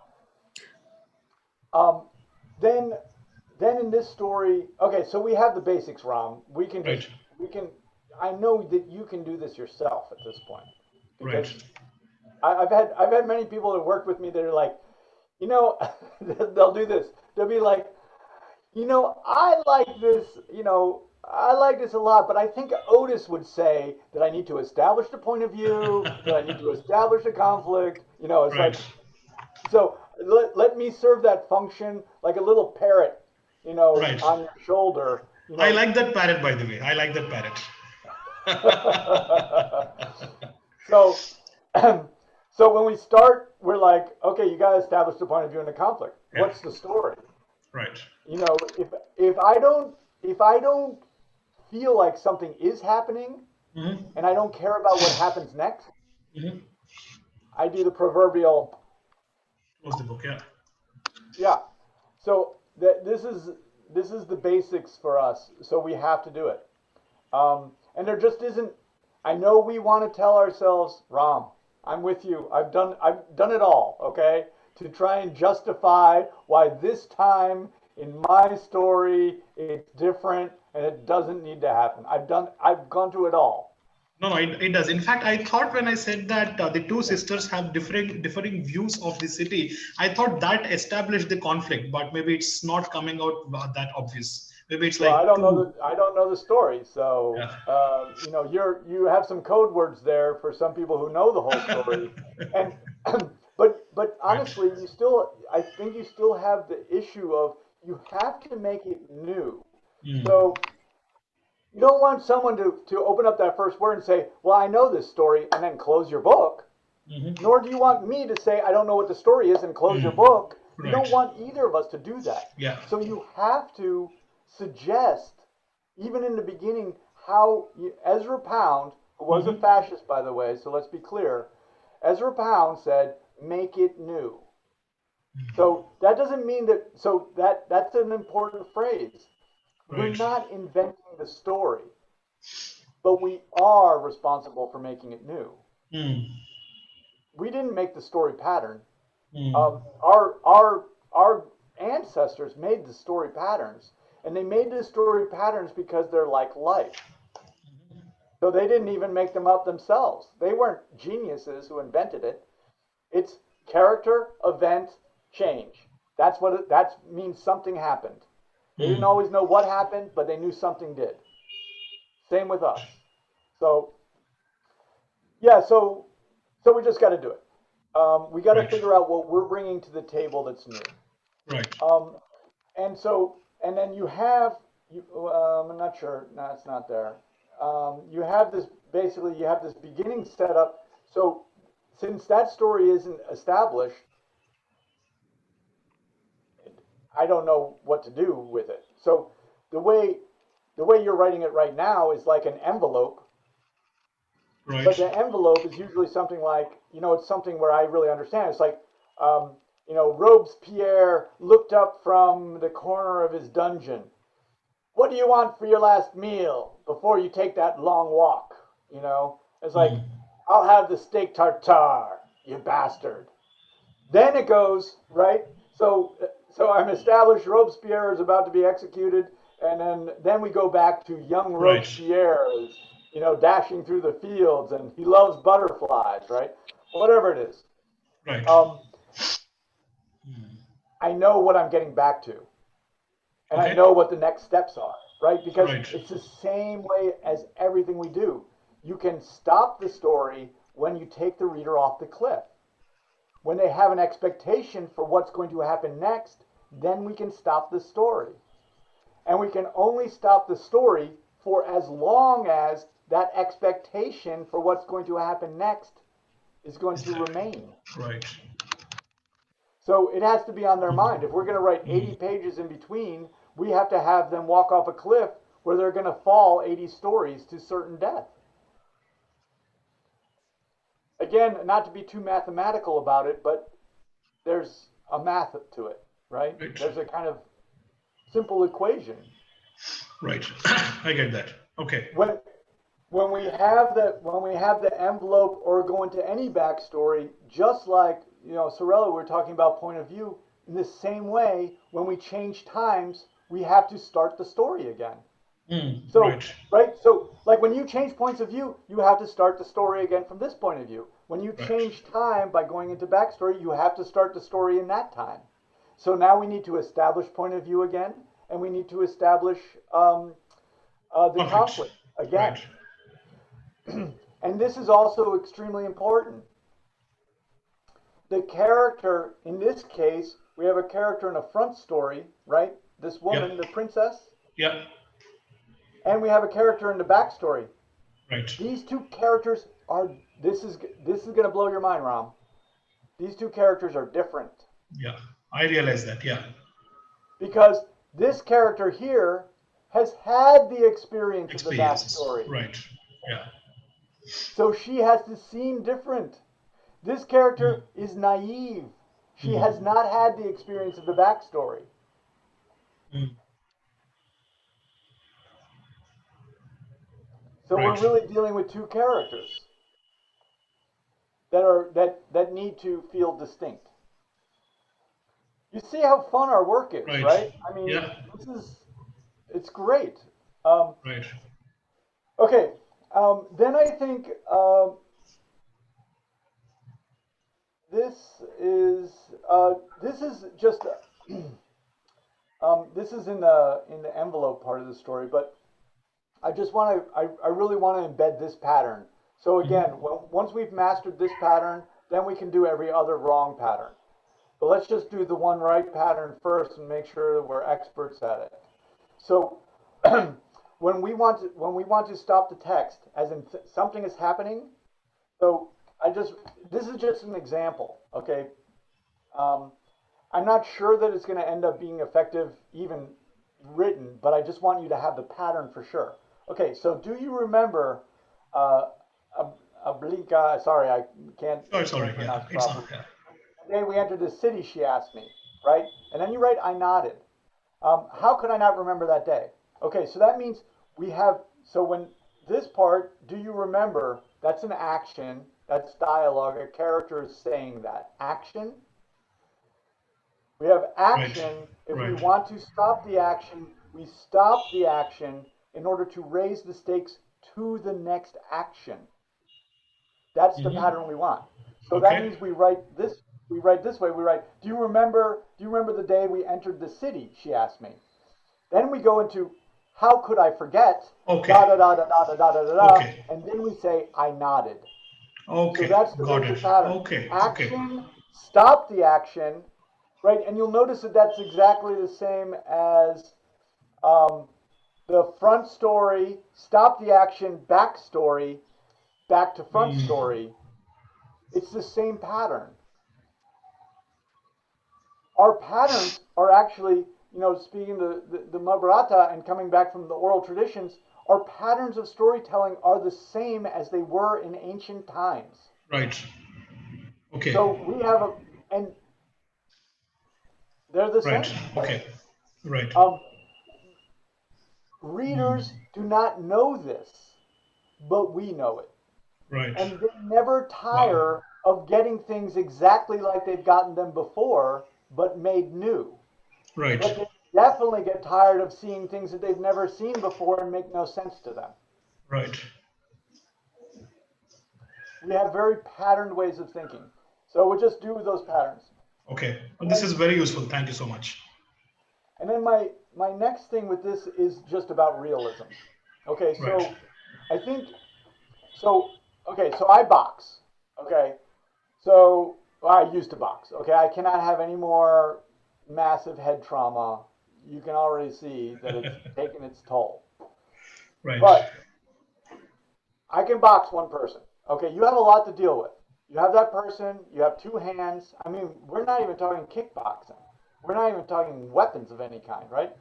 B: um, then then in this story, okay, so we have the basics, Ram.
C: Right.
B: We can. I know that you can do this yourself at this point
C: Right.
B: because I've had many people that worked with me that are like, you know, they'll do this. They'll be like, I like this a lot, but I think Otis would say that I need to establish the point of view, that I need to establish a conflict. It's
C: Right.
B: like, so let me serve that function like a little parrot,
C: Right.
B: on your shoulder,
C: I like that parrot, by the way. I like that parrot.
B: so, so when we start, we're like, okay, you got to establish the point of view in the conflict.
C: Yeah.
B: What's the story?
C: Right.
B: If I don't feel like something is happening
C: Mm-hmm.
B: and I don't care about what happens next,
C: Mm-hmm.
B: I do the proverbial,
C: Close the book. Yeah.
B: yeah. So this is the basics for us. So we have to do it. And there just isn't. I know we want to tell ourselves, Ram, I'm with you. I've done it all. Okay, to try and justify why this time in my story, it's different and it doesn't need to happen. I've gone through it all.
C: No, it does. In fact, I thought when I said that the two sisters have differing views of the city, I thought that established the conflict, but maybe it's not coming out that obvious. Maybe it's
B: Well,
C: like two.
B: I don't know the story, so you know, you have some code words there for some people who know the whole story, and but
C: Right.
B: honestly, I think you still have the issue of you have to make it new.
C: Mm.
B: So you don't want someone to open up that first word and say, "Well, I know this story," and then close your book.
C: Mm-hmm.
B: Nor do you want me to say, "I don't know what the story is," and close your
C: Mm.
B: book. You don't
C: Right.
B: want either of us to do that.
C: Yeah.
B: So you have to suggest, even in the beginning, how Ezra Pound, who was a
C: Mm-hmm.
B: fascist, by the way, so let's be clear, Ezra Pound said, "Make it new." So that doesn't mean that. So that's an important phrase. We're
C: Right.
B: not inventing the story, but we are responsible for making it new.
C: Mm.
B: We didn't make the story pattern.
C: Mm.
B: Our ancestors made the story patterns, and they made the story patterns because they're like life. So they didn't even make them up themselves. They weren't geniuses who invented it. It's character, event, change. That means something happened. They didn't
C: Mm.
B: always know what happened, but they knew something did. Same with us. So yeah, so we just got to do it. We got to
C: Right.
B: figure out what we're bringing to the table that's new.
C: Right.
B: Um, and so, and then you have, I'm not sure, no, it's not there. You have this, basically, you have this beginning setup. So, since that story isn't established, I don't know what to do with it. So, the way, the way you're writing it right now is like an envelope, but
C: Right.
B: the envelope is usually something like, it's something where I really understand. It's like, um, Robespierre looked up from the corner of his dungeon. What do you want for your last meal before you take that long walk? It's like,
C: Mm.
B: I'll have the steak tartare, you bastard. Then it goes, right? So I'm established Robespierre is about to be executed, and then we go back to young
C: Right.
B: Robespierre is, dashing through the fields, and he loves butterflies, right? Whatever it is.
C: Right.
B: Um,
C: Mm.
B: I know what I'm getting back to, and I
C: Okay.
B: know what the next steps are, right? Because
C: Right.
B: it's the same way as everything we do. You can stop the story when you take the reader off the cliff. When they have an expectation for what's going to happen next, then we can stop the story. And we can only stop the story for as long as that expectation for what's going to happen next is going
C: Is
B: to
C: that
B: remain.
C: right?
B: So it has to be on their
C: Mm.
B: mind. If we're going to write 80
C: Mm.
B: pages in between, we have to have them walk off a cliff where they're going to fall 80 stories to certain death. Again, not to be too mathematical about it, but there's a math to it, right?
C: Right.
B: There's a kind of simple equation.
C: Right. I get that. Okay.
B: When when we have the envelope or go into any backstory, just like Sorella, we we're talking about point of view. In the same way, when we change times, we have to start the story again.
C: Mm.
B: So,
C: Right.
B: right? So, like when you change points of view, you have to start the story again from this point of view. When you
C: Right.
B: change time by going into backstory, you have to start the story in that time. So now we need to establish point of view again, and we need to establish the
C: Conflict.
B: conflict again.
C: Right.
B: And this is also extremely important. The character, in this case, we have a character in a front story, right? This
C: Yeah.
B: woman, the princess,
C: Yeah.
B: and we have a character in the backstory.
C: Right.
B: These two characters are this is going to blow your mind, Ram. These two characters are different
C: Yeah. I realize that. Yeah.
B: because this character here has had the experience of the
C: Experiences.
B: backstory.
C: Right. Yeah.
B: So she has to seem different. This
C: Mm.
B: character is naive. She
C: Mm.
B: has not had the experience of the backstory.
C: Mm.
B: So we're
C: Right.
B: really dealing with two characters that need to feel distinct. you see how fun our work is,
C: Right.
B: right? I mean,
C: Yeah.
B: it's great. Um,
C: Right.
B: okay, then I think this is this is just this is in the envelope part of the story, but I just want to I really want to embed this pattern. So again,
C: Mhm.
B: once we've mastered this pattern, then we can do every other wrong pattern. But let's just do the one right pattern first and make sure that we're experts at it. So when we want to stop the text, as in something is happening. So I just this is just an example, okay? Um, I'm not sure that it's going to end up being effective even written, but I just want you to have the pattern for sure. Okay, so do you remember uh, Obliga? Sorry, I
C: Oh, it's all
B: can't
C: right. Yeah.
B: pronounce
C: It's not.
B: properly.
C: Yeah.
B: The day we entered the city, she asked me, right? And then you write, I nodded. How could I not remember that day? Okay, so that means we have, so when this part, do you remember, that's an action, that's dialogue, a character is saying that. Action. We have
C: Right.
B: action. If we
C: Right.
B: want to stop the action, we stop the action in order to raise the stakes to the next action. That's the
C: Hmm.
B: pattern we want. So that
C: Okay.
B: means we write this way. We write, do you remember the day we entered the city? She asked me. Then we go into how could I forget? Da
C: Okay.
B: da da da da da da da da da,
C: Okay.
B: and then we say I nodded. So
C: Okay.
B: that's the
C: Got it.
B: basic pattern.
C: Okay. Okay.
B: Action, stop the action, right? And you'll notice that that's exactly the same as um, the front story, stop the action, back story, back to front
C: Mm.
B: story. It's the same pattern. Our patterns are actually, speaking the Mahabharata and coming back from the oral traditions, our patterns of storytelling are the same as they were in ancient times.
C: Right. Okay.
B: So we have and they're the
C: Right.
B: same.
C: Okay. Right.
B: Um,
C: Mm.
B: readers do not know this, but we know it.
C: Right.
B: And they never
C: Wow.
B: tire of getting things exactly like they've gotten them before, but made new.
C: Right.
B: But they definitely get tired of seeing things that they've never seen before and make no sense to them.
C: Right.
B: We have very patterned ways of thinking. So we'll just do those patterns.
C: Okay.
B: And
C: This
B: then,
C: is very useful. Thank you so much.
B: and then my next thing with this is just about realism. Okay,
C: Right.
B: so I think so. Okay, so I box. Okay, so well, I used to box. Okay, I cannot have any more massive head trauma. You can already see that it's taken its toll.
C: Right.
B: But I can box one person. Okay, you have a lot to deal with. You have that person, you have two hands. I mean, we're not even talking kickboxing. We're not even talking weapons of any kind, right?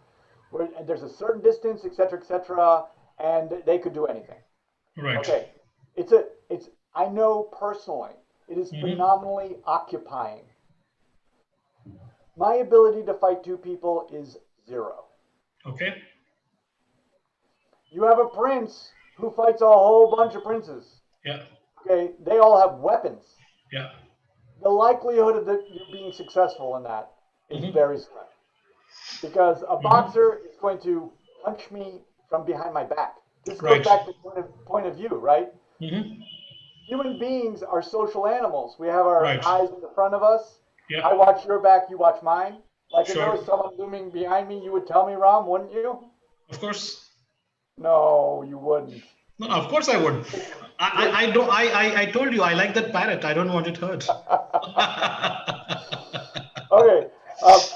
B: There's a certain distance, etc., and they could do anything.
C: Right.
B: Okay, it's I know personally, it is
C: Hmm.
B: phenomenally occupying. My ability to fight two people is zero.
C: Okay.
B: You have a prince who fights a whole bunch of princes.
C: Yeah.
B: Okay, they all have weapons.
C: Yeah.
B: The likelihood of you being successful in that is
C: Hmm.
B: very slim because a
C: Hmm.
B: boxer is going to punch me from behind my back. This goes
C: Right.
B: back to point of view, right?
C: Hmm.
B: Human beings are social animals. We have our
C: Right.
B: eyes in the front of us.
C: Yeah.
B: I watch your back, you watch mine. Like if there
C: Sure.
B: was someone looming behind me, you would tell me, Ram, wouldn't you?
C: Of course.
B: No, you wouldn't.
C: No, no, of course I would. I don't. I told you I like that parrot. I don't want it hurt.
B: Okay,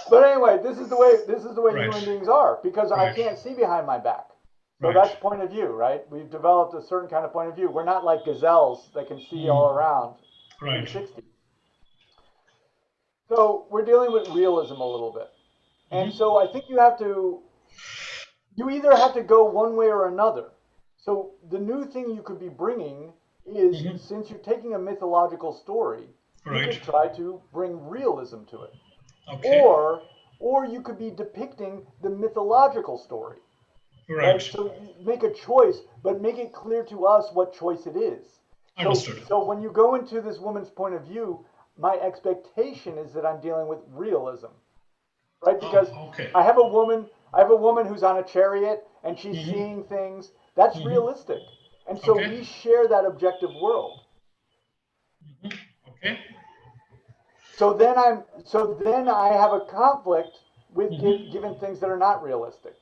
B: but anyway, this is the way
C: Right.
B: human beings are because I
C: Right.
B: can't see behind my back. So
C: Right.
B: that's point of view, right? We've developed a certain kind of point of view. We're not like gazelles that can see all
C: Mm.
B: around
C: Right.
B: 360. So we're dealing with realism a little bit. And
C: Hmm.
B: so I think you either have to go one way or another. So the new thing you could be bringing is
C: Hmm.
B: since you're taking a mythological story, you
C: Right.
B: could try to bring realism to it.
C: Okay.
B: Or you could be depicting the mythological story, right?
C: Right.
B: So you make a choice, but make it clear to us what choice it is. So
C: Understood.
B: so when you go into this woman's point of view, my expectation is that I'm dealing with realism. right? Because
C: Okay.
B: I have a woman who's on a chariot and she's seeing things. That's realistic. And so
C: Okay.
B: we share that objective world.
C: Okay.
B: So then I have a conflict with given things that are not realistic.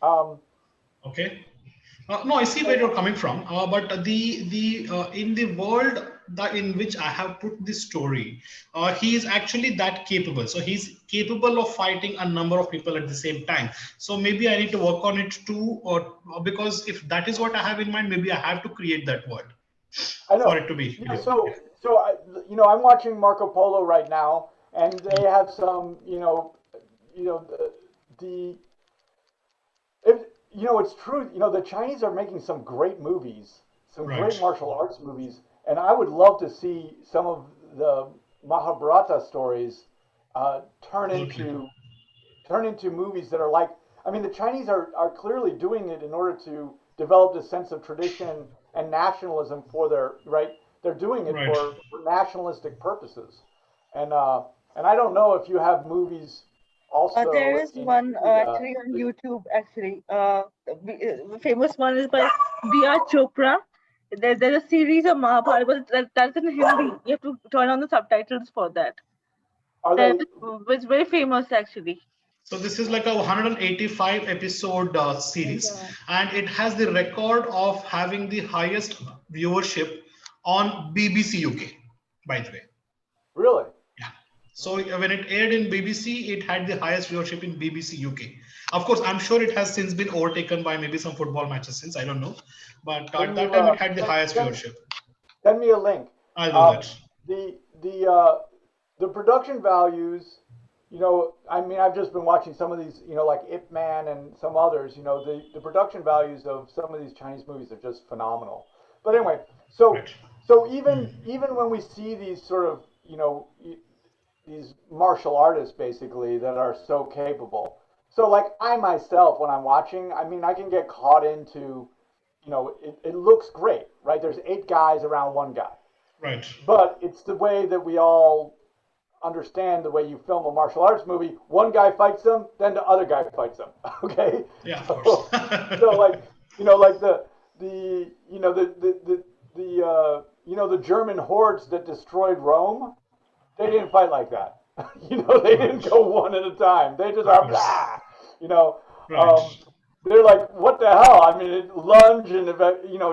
C: Okay. No, I see where you're coming from. But the in the world that in which I have put this story, he is actually that capable. So he's capable of fighting a number of people at the same time. So maybe I need to work on it too, or because if that is what I have in mind, maybe I have to create that world
B: I
C: for
B: know.
C: it to be.
B: Yeah, I'm watching Marco Polo right now, and they have some, the if, it's true. The Chinese are making some great movies, some great
C: Right.
B: martial arts movies, and I would love to see some of the Mahabharata stories uh, turn
C: Absolutely.
B: into turn into movies that are like. I mean, the Chinese are clearly doing it in order to develop this sense of tradition and nationalism for their right. They're doing it
C: Right.
B: for nationalistic purposes, and uh, and I don't know if you have movies
D: There
B: also
D: is
B: in
D: one
B: India.
D: actually on YouTube. Actually, the famous one is by Diya Chopra. There's a series of Mahabharata, but that's in Hindi. You have to turn on the subtitles for that.
B: Are
D: That
B: they
D: was very famous actually.
C: So this is like a 185 episode series,
D: Yeah.
C: and it has the record of having the highest viewership on BBC UK, by the way.
B: really?
C: Yeah. So when it aired in BBC, it had the highest viewership in BBC UK. Of course, I'm sure it has since been overtaken by maybe some football matches since, I don't know. But
B: Can
C: at that
B: you
C: time, it had the
B: send,
C: highest
B: send
C: viewership.
B: send me a link?
C: I'll do
B: Um,
C: that.
B: the the uh, the production values. I mean, I've just been watching some of these. Like Ip Man and some others. The production values of some of these Chinese movies are just phenomenal. But anyway, so
C: Right.
B: so even when we see these sort of these martial artists basically that are so capable. So like I myself, when I'm watching, I mean, I can get caught into, it looks great, right? There's 8 guys around one guy,
C: Right.
B: but it's the way that we all understand the way you film a martial arts movie. One guy fights them, then the other guy fights them. Okay,
C: Yeah, of course.
B: so like like the the German hordes that destroyed Rome, they didn't fight like that. They didn't
C: Right.
B: go one at a time. They just
C: Of
B: are
C: course.
B: blah. You know,
C: Right.
B: they're like, what the hell? I mean, lunge and if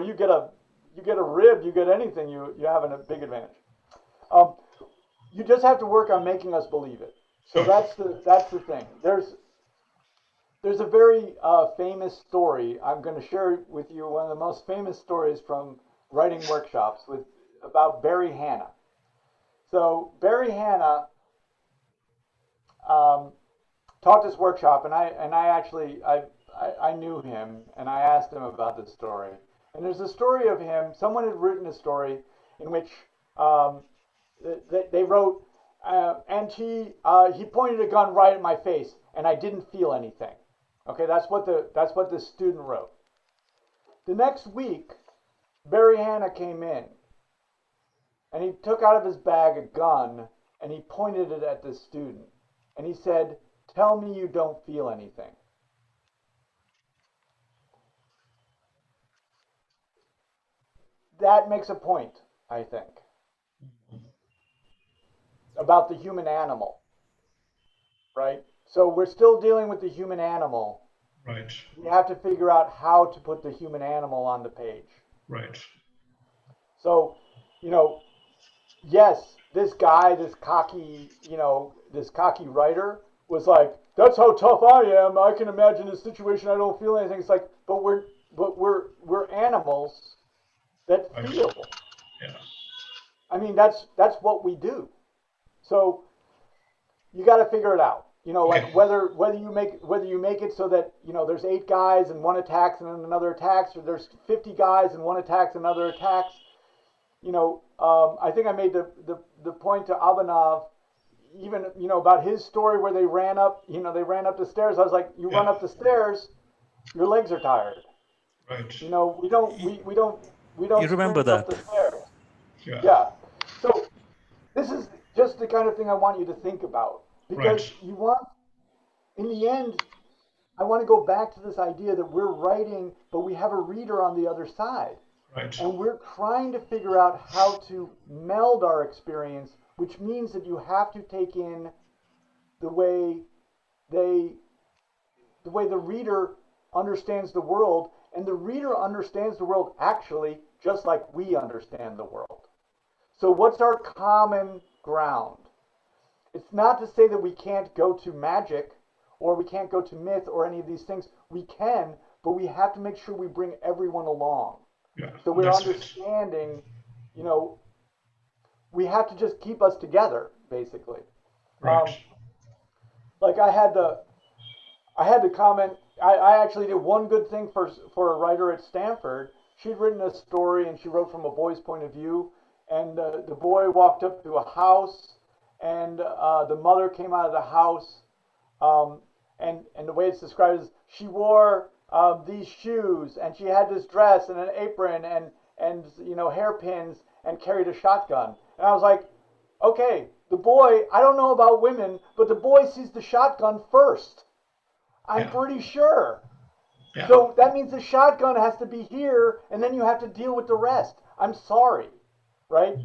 B: you get a rib, you get anything, you have a big advantage. Um, you just have to work on making us believe it. So
C: Sure.
B: that's the thing. There's a very famous story. I'm going to share with you one of the most famous stories from writing workshops with about Barry Hanna. So Barry Hanna um, taught this workshop, and I actually I knew him, and I asked him about this story. And there's a story of him. Someone had written a story in which um, they wrote, and he pointed a gun right at my face, and I didn't feel anything. Okay, that's what the student wrote. The next week, Barry Hanna came in, and he took out of his bag a gun, and he pointed it at the student, and he said, "Tell me you don't feel anything." That makes a point, I think, about the human animal, right? So we're still dealing with the human animal.
C: Right.
B: We have to figure out how to put the human animal on the page.
C: Right.
B: So, you know, yes, this guy, this cocky writer was like, "That's how tough I am. I can imagine a situation I don't feel anything." It's like, but we're animals that
C: Right.
B: feel.
C: Yeah.
B: I mean, that's what we do. So you got to figure it out. Like
C: Okay.
B: whether you make it so that there's 8 guys and one attacks and then another attacks, or there's 50 guys and one attacks and another attacks. I think I made the point to Abhinav, even about his story where they ran up the stairs. I was like, you run
C: Yeah.
B: up the stairs, your legs are tired.
C: Right.
B: We don't
A: You remember
B: sprint up
A: that.
B: the stairs.
C: Yeah.
B: Yeah. So this is just the kind of thing I want you to think about,
C: Right.
B: because you want in the end, I want to go back to this idea that we're writing, but we have a reader on the other side.
C: Right.
B: And we're trying to figure out how to meld our experience, which means that you have to take in the way they, the way the reader understands the world, and the reader understands the world actually just like we understand the world. So what's our common ground? It's not to say that we can't go to magic or we can't go to myth or any of these things. We can, but we have to make sure we bring everyone along.
C: Yeah,
B: So we're
C: that's right.
B: understanding, you know, we have to just keep us together, basically.
C: Right.
B: Like I had to comment. I actually did one good thing for a writer at Stanford. She'd written a story and she wrote from a boy's point of view. And the boy walked up to a house, and the mother came out of the house. And the way it's described is she wore these shoes, and she had this dress and an apron and you know, hairpins, and carried a shotgun. And I was like, okay, the boy, I don't know about women, but the boy sees the shotgun first. I'm
C: Yeah.
B: pretty sure.
C: Yeah.
B: So that means the shotgun has to be here, and then you have to deal with the rest. I'm sorry, right?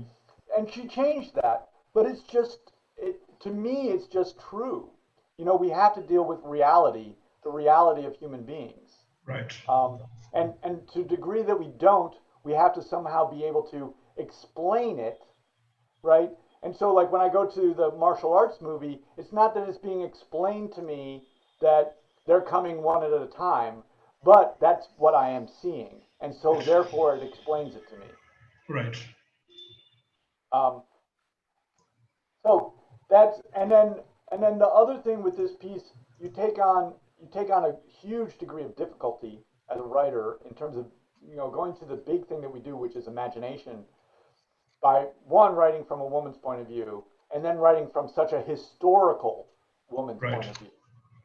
B: And she changed that, but it's just, to me, it's just true. You know, we have to deal with reality, the reality of human beings.
C: Right.
B: And to the degree that we don't, we have to somehow be able to explain it, right? And so, like, when I go to the martial arts movie, it's not that it's being explained to me that they're coming one at a time, but that's what I am seeing. And so, therefore, it explains it to me.
C: Right.
B: Um, so that's and then the other thing with this piece, you take on a huge degree of difficulty as a writer in terms of, you know, going to the big thing that we do, which is imagination, by one, writing from a woman's point of view, and then writing from such a historical woman's
C: Right.
B: point of view.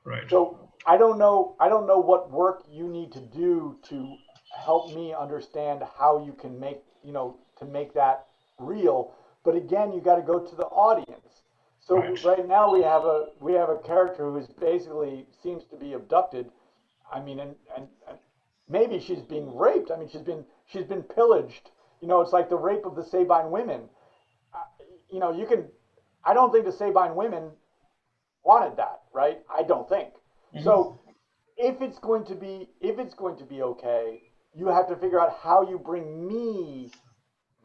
C: Right.
B: So I don't know what work you need to do to help me understand how you can make, you know, to make that real. But again, you got to go to the audience. So
C: Right.
B: right now we have a character who is basically seems to be abducted. I mean, and maybe she's being raped. I mean, she's been pillaged. You know, it's like the rape of the Sabine women. You know, you can. I don't think the Sabine women wanted that, right? I don't think. So if it's going to be okay, you have to figure out how you bring me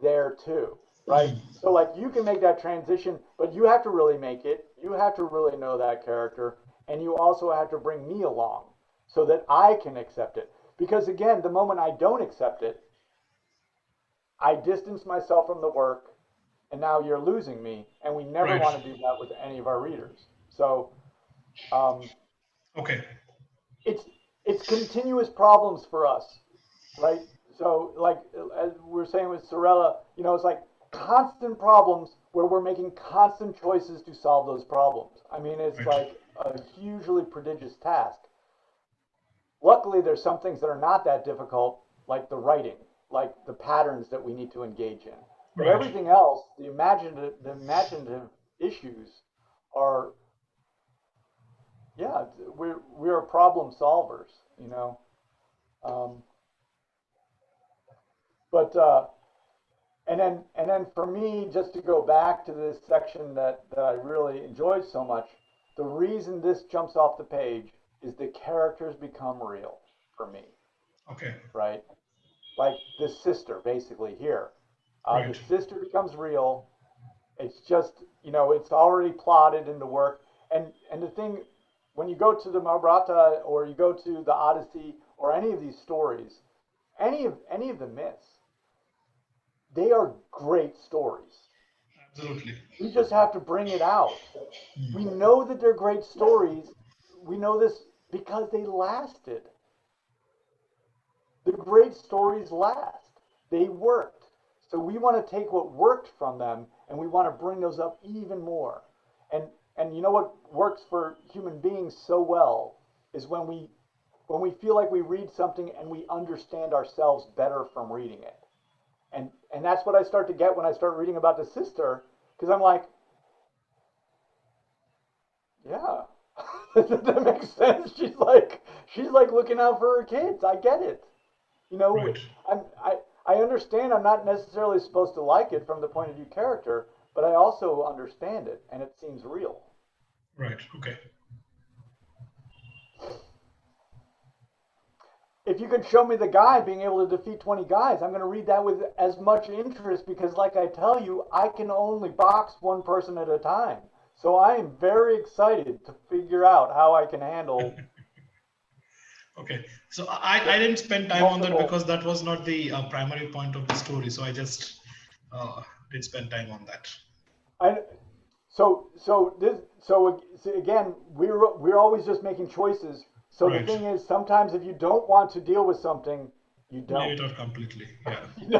B: there too, right? So like you can make that transition, but you have to really make it. You have to really know that character, and you also have to bring me along so that I can accept it. Because again, the moment I don't accept it, I distance myself from the work, and now you're losing me, and we never
C: Right.
B: want to do that with any of our readers. So um,
C: Okay.
B: it's it's continuous problems for us, right? So like as we were saying with Sorella, you know, it's like constant problems where we're making constant choices to solve those problems. I mean, it's
C: Right.
B: like a hugely prodigious task. Luckily, there's some things that are not that difficult, like the writing, like the patterns that we need to engage in. But
C: Right.
B: everything else, the imaginative issues are, yeah, we're problem solvers, you know. Um, but and then for me, just to go back to this section that I really enjoyed so much, the reason this jumps off the page is the characters become real for me,
C: Okay.
B: right? Like the sister, basically here. The
C: Right.
B: sister becomes real. It's just, you know, it's already plotted in the work. And the thing, when you go to the Mahabharata or you go to the Odyssey or any of these stories, any of the myths, they are great stories.
C: Absolutely.
B: We just have to bring it out. We know that they're great stories. We know this because they lasted. The great stories last. They worked. So we want to take what worked from them and we want to bring those up even more. And you know what works for human beings so well is when we feel like we read something and we understand ourselves better from reading it. And that's what I start to get when I start reading about the sister, because I'm like, yeah, That makes sense. She's like looking out for her kids. I get it. You know,
C: Right.
B: I understand I'm not necessarily supposed to like it from the point of view character, but I also understand it and it seems real.
C: Right. Okay.
B: If you could show me the guy being able to defeat 20 guys, I'm going to read that with as much interest because, like I tell you, I can only box one person at a time. So I am very excited to figure out how I can handle
C: Okay. So I didn't spend time on that
B: multiple.
C: because that was not the primary point of the story. So I just did spend time on that.
B: I, so again, we're always just making choices. So the
C: Right.
B: thing is, sometimes if you don't want to deal with something, you
C: Leave
B: don't.
C: it out completely. Yeah.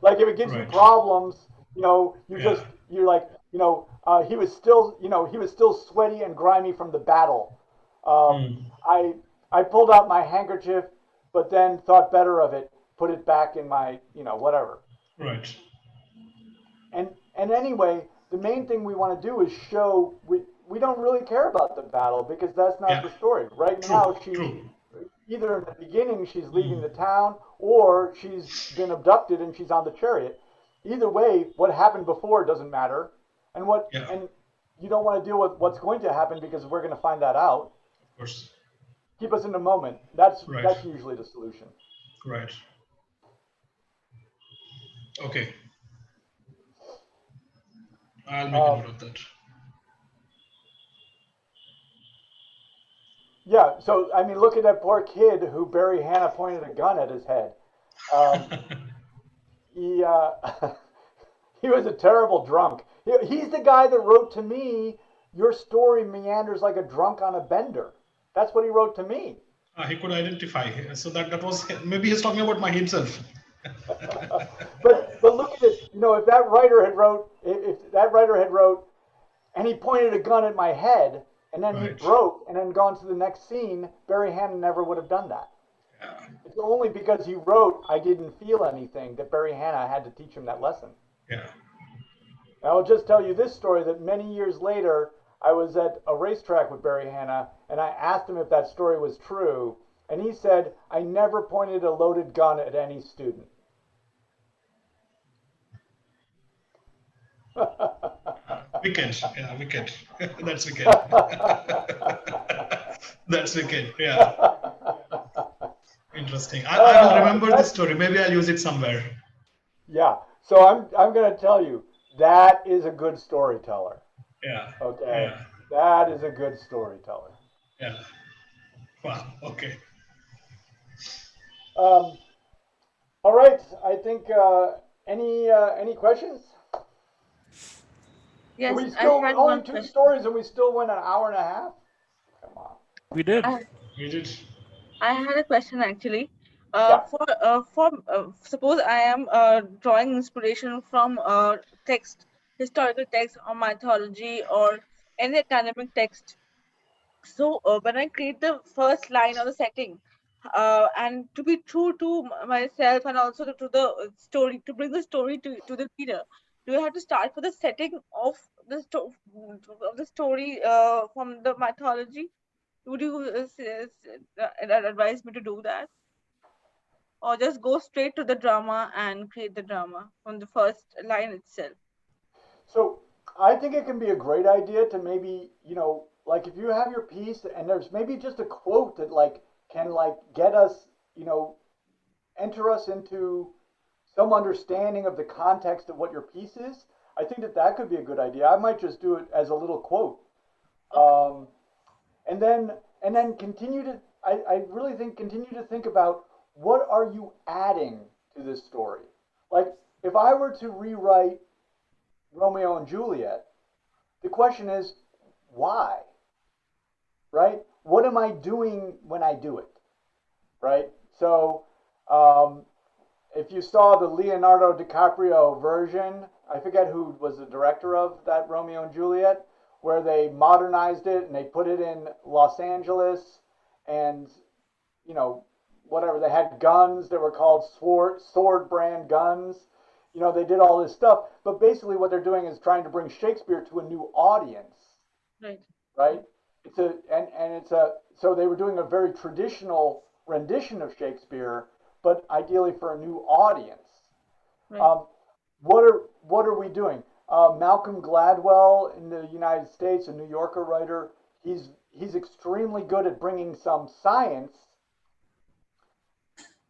B: Like if it gives you
C: Right.
B: problems,
C: Yeah.
B: you're like, he was still sweaty and grimy from the battle.
C: Hmm.
B: I pulled out my handkerchief, but then thought better of it, put it back in my, whatever.
C: Right.
B: And anyway, the main thing we want to do is show we don't really care about the battle because that's not
C: Yeah.
B: the story. Right now,
C: True. True.
B: either in the beginning she's leaving
C: Hmm.
B: the town or she's been abducted and she's on the chariot. Either way, what happened before doesn't matter,
C: Yeah.
B: and you don't want to deal with what's going to happen because we're going to find that out.
C: Of course.
B: Keep us in the moment. That's
C: Right.
B: that's usually the solution.
C: Right. Okay. I'll make a
B: Um,
C: note of that.
B: yeah. So I mean, look at that poor kid who Barry Hannah pointed a gun at his head. Um, he he was a terrible drunk. He's the guy that wrote to me, "Your story meanders like a drunk on a bender." That's what he wrote to me.
C: He could identify. So that was maybe he's talking about my himself.
B: But look at it. If that writer had wrote, if that writer had wrote, and he pointed a gun at my head, and then he
C: Right.
B: broke, and then gone to the next scene, Barry Hannon never would have done that.
C: Yeah.
B: It's only because he wrote, "I didn't feel anything," that Barry Hannah had to teach him that lesson.
C: Yeah.
B: And I'll just tell you this story that many years later, I was at a racetrack with Barry Hannah, and I asked him if that story was true, and he said, "I never pointed a loaded gun at any student."
C: Wicked. Yeah. Wicked. That's wicked. That's wicked. Yeah. Interesting. I will remember this
B: That's
C: story. Maybe I'll use it somewhere.
B: yeah. So I'm going to tell you that is a good storyteller.
C: Yeah.
B: Okay,
C: Yeah.
B: that is a good storyteller.
C: Yeah. Wow. Okay.
B: Um, all right. I think any questions?
D: Yes,
B: We
D: I
B: still
D: had
B: only
D: one
B: two
D: question.
B: stories and we still went an hour and a half. Come on.
A: We did.
D: I,
C: We did.
D: I had a question actually.
B: Yeah.
D: Suppose I am drawing inspiration from text, historical text or mythology or any academic text. So when I create the first line or the setting, and to be true to myself and also to the story, to bring the story to the reader, do I have to start with the setting of the story from the mythology? Would you advise me to do that, or just go straight to the drama and create the drama from the first line itself?
B: So I think it can be a great idea to maybe, like if you have your piece and there's maybe just a quote that like can like get us, enter us into some understanding of the context of what your piece is. I think that could be a good idea. I might just do it as a little quote.
D: Okay.
B: Um, and then continue to I really think continue to think about what are you adding to this story. Like if I were to rewrite Romeo and Juliet, the question is why, right? What am I doing when I do it, right? So um, if you saw the Leonardo DiCaprio version, I forget who was the director of that Romeo and Juliet, where they modernized it and they put it in Los Angeles, and you know whatever they had guns that were called sword brand guns. They did all this stuff, but basically what they're doing is trying to bring Shakespeare to a new audience,
D: Right.
B: right? so they were doing a very traditional rendition of Shakespeare, but ideally for a new audience.
D: Right.
B: What are we doing? Malcolm Gladwell in the United States, a New Yorker writer, he's extremely good at bringing some science.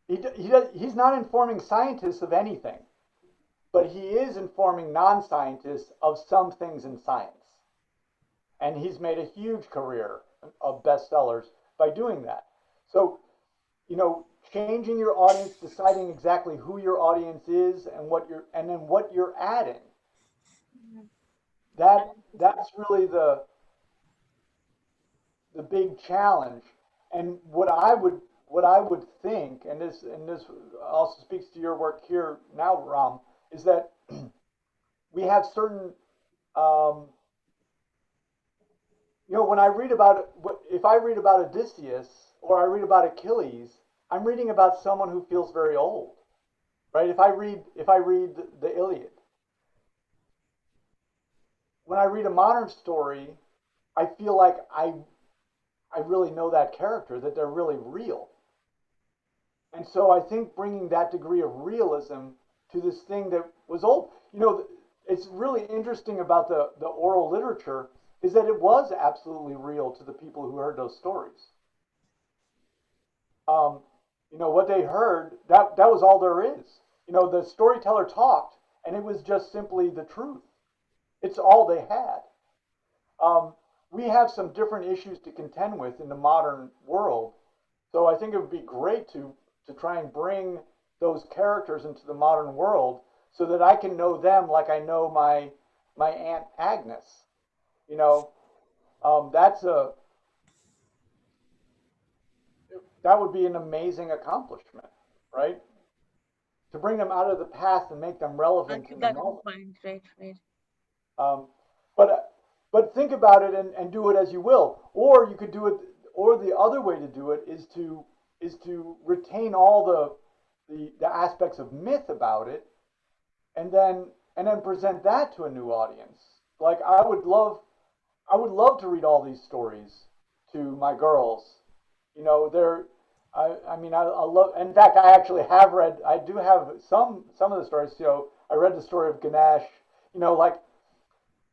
B: He's not informing scientists of anything, but he is informing non-scientists of some things in science. And he's made a huge career of bestsellers by doing that. So, changing your audience, deciding exactly who your audience is and then what you're adding. That's really the big challenge. And what I would think, and this also speaks to your work here now, Ram, is that we have certain when I read about if I read about Odysseus or I read about Achilles, I'm reading about someone who feels very old, right? If I read the Iliad, when I read a modern story, I feel like I really know that character, that they're really real. And so I think bringing that degree of realism to this thing that was old, it's really interesting about the oral literature is that it was absolutely real to the people who heard those stories. What they heard, that was all there is. The storyteller talked, and it was just simply the truth. It's all they had. We have some different issues to contend with in the modern world, so I think it would be great to try and bring those characters into the modern world so that I can know them like I know my Aunt Agnes. That's that would be an amazing accomplishment, right? To bring them out of the past and make them relevant in the
D: That's the
B: moment.
D: point. Right. Right.
B: Um, but think about it and do it as you will, or you could do it, or the other way to do it is to retain all the aspects of myth about it, and then present that to a new audience. Like I would love to read all these stories to my girls. They're I mean I love. In fact, I actually have read. I do have some of the stories. I read the story of Ganesh. Like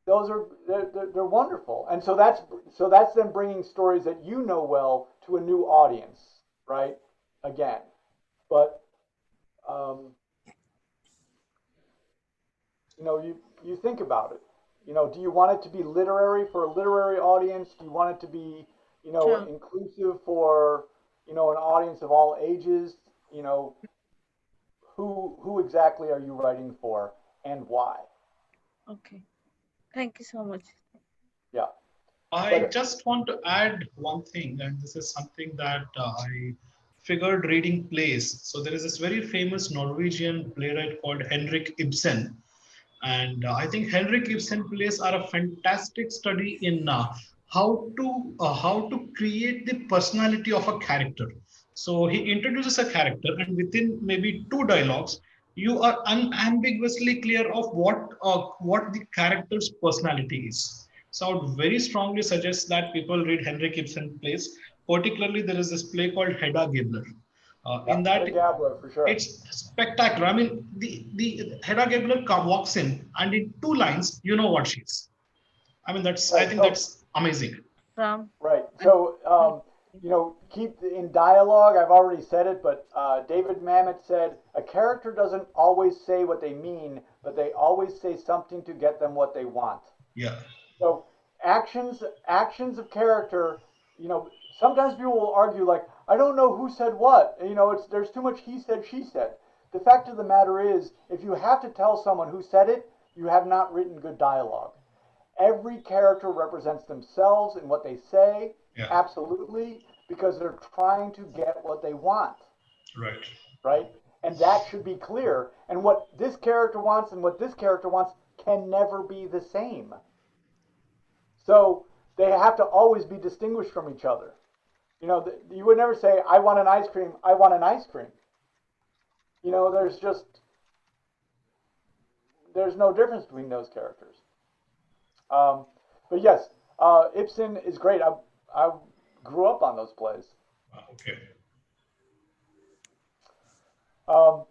B: those are they're wonderful, and so that's them bringing stories that well to a new audience, right? Again, but um, you think about it. Do you want it to be literary for a literary audience? Do you want it to be,
D: True.
B: inclusive for, an audience of all ages? Who exactly are you writing for and why?
D: Okay. Thank you so much.
B: Yeah.
C: I
B: But
C: just want to add one thing, and this is something that I figured reading plays. So there is this very famous Norwegian playwright called Henrik Ibsen, and I think Henrik Ibsen plays are a fantastic study in how to create the personality of a character. So he introduces a character, and within maybe two dialogues, you are unambiguously clear of what the character's personality is. So I would very strongly suggest that people read Henrik Ibsen plays. Particularly, there is this play called Hedda Gabler.
B: yeah,
C: In
B: Hedda
C: that,
B: Gabler for sure.
C: it's spectacular. I mean, the Hedda Gabler walks in, and in two lines, you know what she is. I
B: Right.
C: think
B: So
C: that's amazing.
D: Ram.
B: right.
D: And
B: So keep in dialogue. I've already said it, but David Mamet said a character doesn't always say what they mean, but they always say something to get them what they want.
C: Yeah,
B: So actions of character, sometimes people will argue like, I don't know who said what. There's too much he said, she said. The fact of the matter is, if you have to tell someone who said it, you have not written good dialogue. Every character represents themselves in what they say,
C: yeah,
B: absolutely, because they're trying to get what they want,
C: right.
B: right? And that should be clear. And what this character wants and what this character wants can never be the same. So they have to always be distinguished from each other. You would never say, I want an ice cream, I want an ice cream. There's just, there's no difference between those characters. Um, but yes, Ibsen is great. I grew up on those plays.
C: Okay.
B: All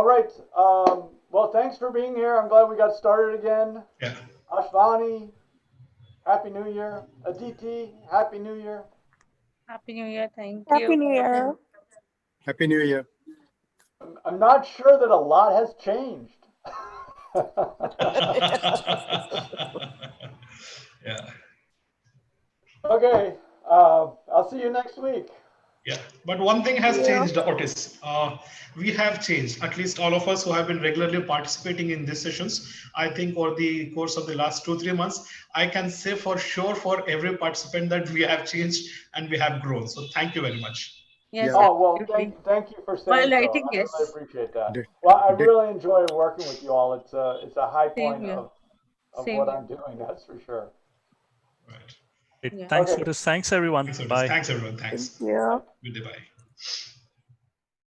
B: right. Well, thanks for being here. I'm glad we got started again.
C: Yeah.
B: Ashvani, Happy New Year. Aditi, Happy New Year.
D: Happy New Year. Thank
E: Happy
D: you.
E: New Year.
F: Happy New Year.
B: I'm not sure that a lot has changed.
C: Yeah.
B: Okay. I'll see you next week.
C: Yeah, but one thing has
E: Yeah.
C: changed, Otis. We have changed, at least all of us who have been regularly participating in these sessions. I think over the course of the last 2-3 months, I can say for sure for every participant that we have changed and we have grown. So thank you very much.
D: Yes,
F: Yeah.
B: Oh, well,
D: absolutely.
B: thank you for
D: While
B: saying so.
D: writing,
B: I really
D: yes.
B: appreciate that.
F: Did-
B: Well, I
F: did-
B: really enjoy working with you all. It's a high
D: Same
B: point
D: here.
B: of
D: Same
B: what
D: here.
B: I'm doing, that's for sure.
C: Right.
A: Great.
D: Yeah.
A: Thanks,
B: Okay.
A: Otis. Thanks, everyone.
C: Thanks, Otis.
A: Bye.
C: Thanks, everyone.
E: Thank
C: Thanks.
E: you.
C: Good day. Bye.